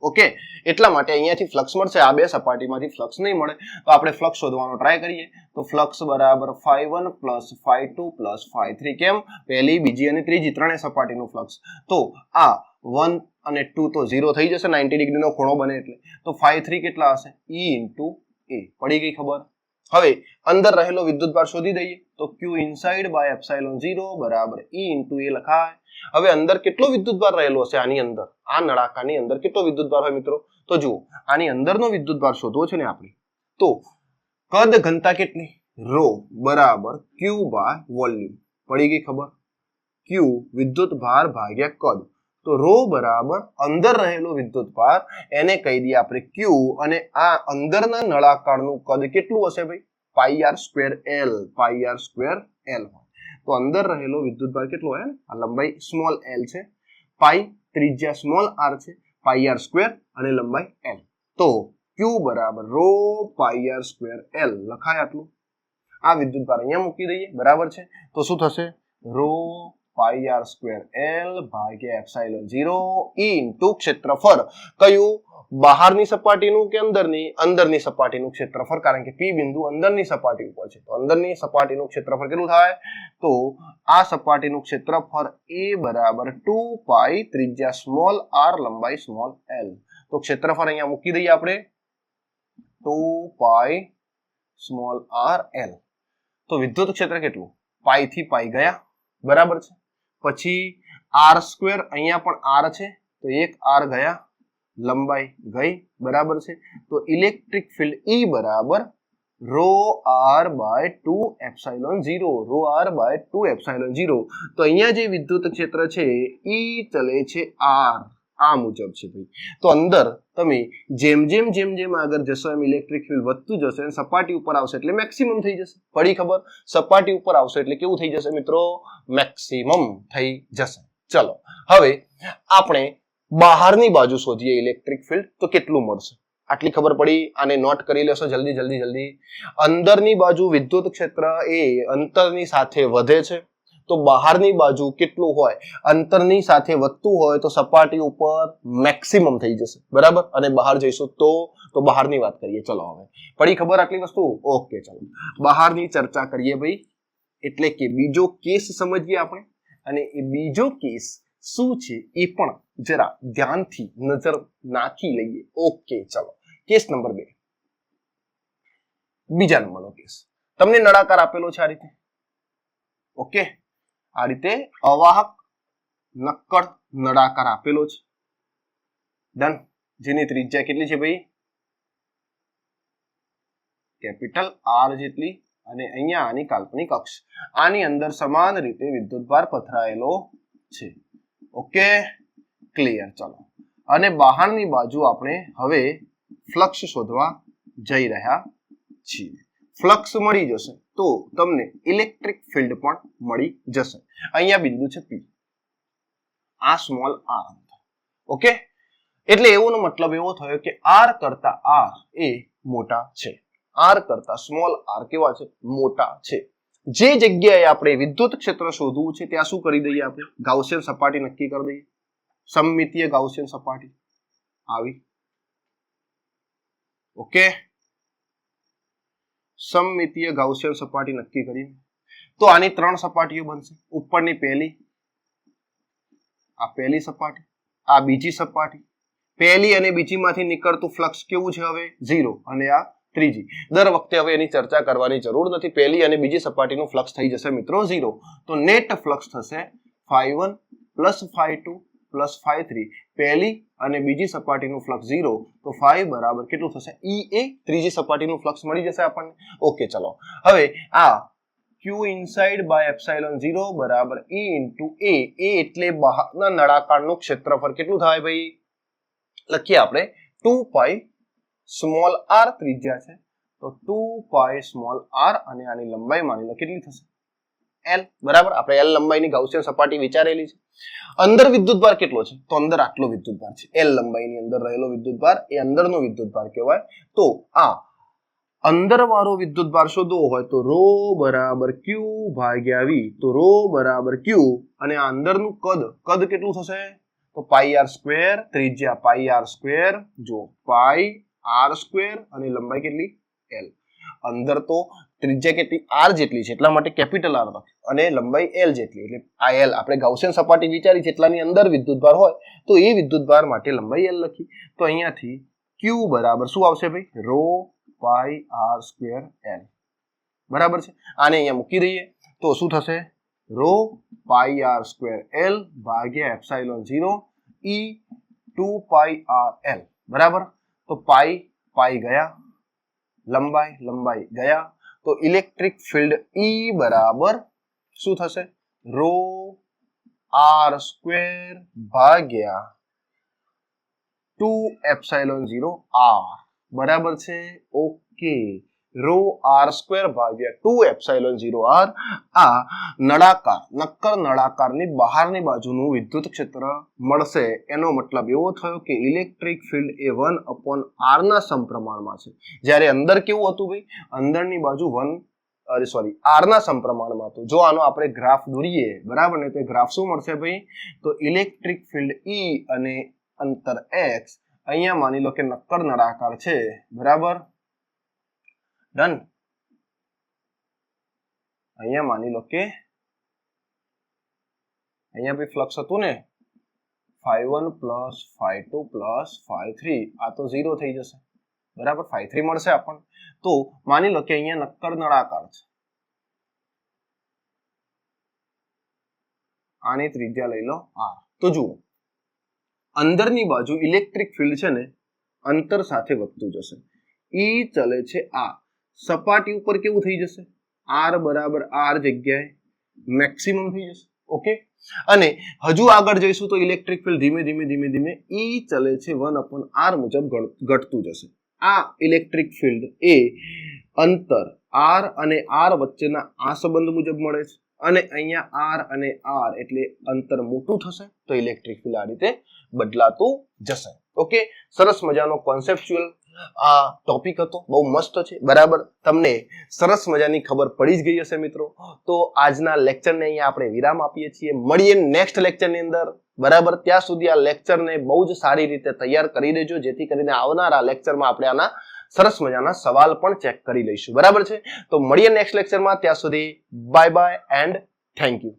ઓકે, એટલા માટે અહીંયાથી ફ્લક્સ મળશે. આ બે સપાટીમાંથી ફ્લક્સ નહીં મળે તો આપણે ફ્લક્સ શોધવાનો ટ્રાય કરીએ. તો ફ્લક્સ બરાબર ϕ1 + ϕ2 + ϕ3. કેમ? પહેલી, બીજી અને ત્રીજી ત્રણેય સપાટીનું ફ્લક્સ. તો આ 1 અને 2 તો 0 થઈ જશે, 90 ડિગ્રીનો ખૂણો બને એટલે. તો ϕ3 કેટલા હશે? E × A. પડી ગઈ ખબર? હવે અંદર રહેલો વિદ્યુતભાર શોધી દઈએ. તો Q inside by epsilon 0 બરાબર E × A લખાય. હવે અંદર કેટલો વિદ્યુતભાર રહેલો હશે? આની અંદર, આ નળાકારની અંદર કેટલો વિદ્યુતભાર હોય મિત્રો? તો જુઓ, આની અંદરનો વિદ્યુતભાર શોધવો છે ને આપણે. તો કદ ઘનતા કેટલી? ρ બરાબર Q by વોલ્યુમ. પડી ગઈ ખબર? Q વિદ્યુતભાર ભાગ્યા કદ. તો ρ બરાબર અંદર રહેલો વિદ્યુતભાર, એને કહી દઈએ આપણે Q, અને આ અંદરના નળાકારનું કદ કેટલું હશે ભાઈ? πr²L. πr²L હોય. તો અંદર રહેલો વિદ્યુતભાર કેટલો હોય? આ લંબાઈ સ્મોલ l છે, પાઈ ત્રિજ્યા સ્મોલ r છે, πr² અને લંબાઈ l. તો Q બરાબર ρ πr²L લખાય આટલું. આ વિદ્યુતભાર અહીંયા મૂકી દઈએ, બરાબર છે. તો શું થશે? ρ πr²L ભાગ્યા epsilon 0 E × ક્ષેત્રફળ. કયું? બહારની સપાટીનું કે અંદરની? અંદરની સપાટીનું ક્ષેત્રફળ, કારણ કે P બિંદુ અંદરની સપાટી ઉપર છે. તો અંદરની સપાટીનું ક્ષેત્રફળ કેટલું થાય? તો આ સપાટીનું ક્ષેત્રફળ A બરાબર 2π ત્રિજ્યા સ્મોલ r લંબાઈ સ્મોલ l. તો ક્ષેત્રફળ અહીંયા મૂકી દઈએ આપણે, 2π સ્મોલ r l. તો વિદ્યુત ક્ષેત્ર કેટલું? પાઈ થી પાઈ ગયા, બરાબર છે. પછી r², અહીંયા પણ r છે, તો એક r ગયા, લંબાઈ ગઈ, બરાબર છે. તો ઇલેક્ટ્રિક ફિલ્ડ E બરાબર ρr by 2 epsilon 0. ρr by 2 epsilon 0. તો અહીંયા જે વિદ્યુત ક્ષેત્ર છે E ચલે છે r, આ મુજબ છે ભાઈ. તો અંદર તમે જેમ જેમ આગળ જશો એમ ઇલેક્ટ્રિક ફિલ્ડ વધતું જશે, અને સપાટી ઉપર આવશે એટલે મેક્સિમમ થઈ જશે. પડી ખબર? સપાટી ઉપર આવશે એટલે કેવું થઈ જશે મિત્રો? મેક્સિમમ થઈ જશે. ચલો હવે આપણે બહારની બાજુ શોધીએ ઇલેક્ટ્રિક ફિલ્ડ. તો કેટલું મળશે? આટલી ખબર પડી. આને નોટ કરી લેશો જલ્દી. અંદરની બાજુ વિદ્યુત ક્ષેત્ર એ અંતરની સાથે વધે છે. તો બહારની બાજુ કેટલું હોય? અંતરની સાથે વધતું હોય તો સપાટી ઉપર મેક્સિમમ થઈ જશે, બરાબર. અને બહાર જઈશું તો બહારની વાત કરીએ. ચલો હવે પડી ખબર આટલી વસ્તુ? ઓકે, ચલો બહારની ચર્ચા કરીએ ભાઈ. એટલે કે બીજો કેસ સમજીએ આપણે, અને એ બીજો કેસ શું છે એ પણ જરા ધ્યાનથી નજર નાખી લઈએ. ઓકે, ચલો કેસ નંબર 2. બીજા નંબરનો કેસ. તમને નળાકાર આપેલો છે આ રીતે, ઓકે, આ રીતે અવાહક નક્કર નળાકાર આપેલો છે. ડન. જેની ત્રિજ્યા કેટલી છે ભાઈ? કેપિટલ R જેટલી. અને અહીંયા આની કાલ્પનિક અક્ષ. આની અંદર સમાન રીતે વિદ્યુતભાર પથરાયેલો છે. Okay, clear. ચલો, અને બહારની બાજુ આપણે હવે ફ્લક્સ શોધવા જઈ રહ્યા છીએ. ફ્લક્સ મળી જશે તો તમને ઇલેક્ટ્રિક ફિલ્ડ પણ મળી જશે. અહીંયા બિંદુ છે P, આ સ્મોલ r. ઓકે, એટલે એવો મતલબ એવો થયો કે r કરતા r એ મોટા છે. r કરતા સ્મોલ r કેવા છે? મોટા છે. જે જગ્યાએ આપણે વિદ્યુત ક્ષેત્ર શોધવું છે ત્યાં શું કરી દઈએ આપણે? ગાઉસિયન સપાટી નક્કી કરી દઈએ. સમમિતીય ગાઉસિયન સપાટી આવી. ઓકે, સમમિતીય ગાઉસિયન સપાટી નક્કી કરી. તો આની 3 સપાટીઓ બનશે. ઉપરની પહેલી, આ પહેલી સપાટી, આ બીજી સપાટી. પહેલી અને બીજીમાંથી નીકળતું ફ્લક્સ કેવું છે હવે? 0. અને આ ત્રીજી. દર વખતે હવે એની ચર્ચા કરવાની જરૂર નથી. પહેલી અને બીજી સપાટીનું ફ્લક્સ થઈ જશે મિત્રો 0. તો નેટ ફ્લક્સ થશે ϕ1 + ϕ2 પ્લસ ફાઈ 3 પહેલી અને બીજી સપાટીનું ફ્લક્સ 0 તો ફાઈ બરાબર કેટલું થશે ઈ ત્રીજી સપાટીનું ફ્લક્સ મળી જશે આપણને ઓકે ચલો હવે આ q ઇનસાઇડ બાય એપ્સિલોન 0 બરાબર e ઇન્ટુ a એટલે બહારના નળાકારનું ક્ષેત્રફળ કેટલું થાય ભાઈ લખીએ આપણે 2 પાઈ સ્મોલ r ત્રિજ્યા છે તો 2 પાઈ સ્મોલ r અને આની લંબાઈ માની લો કેટલી થશે l બરાબર આપણે l લંબાઈની ગાઉસિયન સપાટી વિચારેલી છે અંદર વિદ્યુતભાર કેટલો છે તો અંદર આટલો વિદ્યુતભાર છે l લંબાઈની અંદર રહેલો વિદ્યુતભાર એ અંદરનો વિદ્યુતભાર કહેવાય તો આ અંદર વાળો વિદ્યુતભાર શોધવો હોય તો ρ બરાબર q ભાગ્યા v તો ρ બરાબર q અને આ અંદરનું કદ કેટલું થશે તો પાઈ r સ્ક્વેર ત્રિજ્યા પાઈ r સ્ક્વેર જો પાઈ r સ્ક્વેર અને લંબાઈ કેટલી l અંદર તો ત્રિજ્યા કેટલી r જેટલી છે એટલા માટે કેપિટલ r લખે અને લંબાઈ l જેટલી એટલે આ l આપણે ગાઉસિયન સપાટી વિચારી છે એટલાની અંદર વિદ્યુતભાર હોય તો એ વિદ્યુતભાર માટે લંબાઈ l લખી તો અહીંયાથી q બરાબર શું આવશે ભાઈ ρ પાઈ r સ્ક્વેર l બરાબર છે આને અહીંયા મૂકી દઈએ તો શું થશે ρ પાઈ r સ્ક્વેર l ભાગ્યા એપ્સિલોન 0 e 2 પાઈ r l બરાબર તો પાઈ ગયા લંબાઈ ગયા તો ઇલેક્ટ્રિક ફિલ્ડ E બરાબર શું થશે ρ r સ્ક્વેર ભાગ્યા 2 એપ્સિલોન 0 r બરાબર છે ઓકે ρ r સ્ક્વેર ભાગ્યા 2 એપ્સિલોન 0 r આ નક્કર નળાકારની બહારની બાજુનું વિદ્યુત ક્ષેત્ર મળશે એનો મતલબ એવો થયો કે ઇલેક્ટ્રિક ફિલ્ડ એ 1/r ના સમપ્રમાણમાં છે જ્યારે અંદર કેવું હતું ભાઈ અંદરની બાજુ r ના સમપ્રમાણમાં હતું જો આનો આપણે ગ્રાફ દોરીએ બરાબર ને તો ગ્રાફ શું મળશે ભાઈ તો ઇલેક્ટ્રિક ફિલ્ડ E અને અંતર x અહીંયા માની લો કે નક્કર નળાકાર છે બરાબર ડન અહીંયા માની લો કે અહીંયા ભાઈ ફ્લક્સ હતું ને phi 1 plus phi 2 plus phi 3 આ તો 0 થઈ જશે બરાબર ફાઈ 3 મળશે આપણને તો માની લો કે અહીંયા નક્કર નળાકાર છે આની ત્રિજ્યા લઈ લો r તો જુઓ અંદરની બાજુ ઇલેક્ટ્રિક ફિલ્ડ છે ને અંતર સાથે વધતું જશે E ચલે છે આ સપાટી ઉપર કેવું થઈ જશે r બરાબર r જગ્યાએ મેક્સિમમ થઈ જશે ઓકે અને હજુ આગળ જઈશું તો ઇલેક્ટ્રિક ફિલ્ડ ધીમે ધીમે E ચલે છે 1/r મુજબ ઘટતું જશે આ ઇલેક્ટ્રિક ફિલ્ડ એ અંતર r અને r વચ્ચેના આ સંબંધ મુજબ મળે છે અને અહીંયા r અને r એટલે અંતર મોટું થશે તો ઇલેક્ટ્રિક ફિલ્ડ આ રીતે બદલાતું જશે ઓકે સરસ મજાનો કોન્સેપ્ચ્યુઅલ આ ટોપિક હતો બહુ મસ્ત છે બરાબર તમને સરસ મજાની ખબર પડી જ ગઈ હશે મિત્રો તો આજના લેક્ચરને અહીંયા આપણે વિરામ આપીએ છીએ મળીએ નેક્સ્ટ લેક્ચરની અંદર બરાબર ત્યાં સુધી આ લેક્ચરને બહુ જ સારી રીતે તૈયાર કરી દેજો જેથી કરીને આવનારા લેક્ચરમાં આપણે આના સરસ મજાના સવાલ પણ ચેક કરી લઈશું બરાબર છે તો મળીએ નેક્સ્ટ લેક્ચરમાં ત્યાં સુધી bye bye and thank you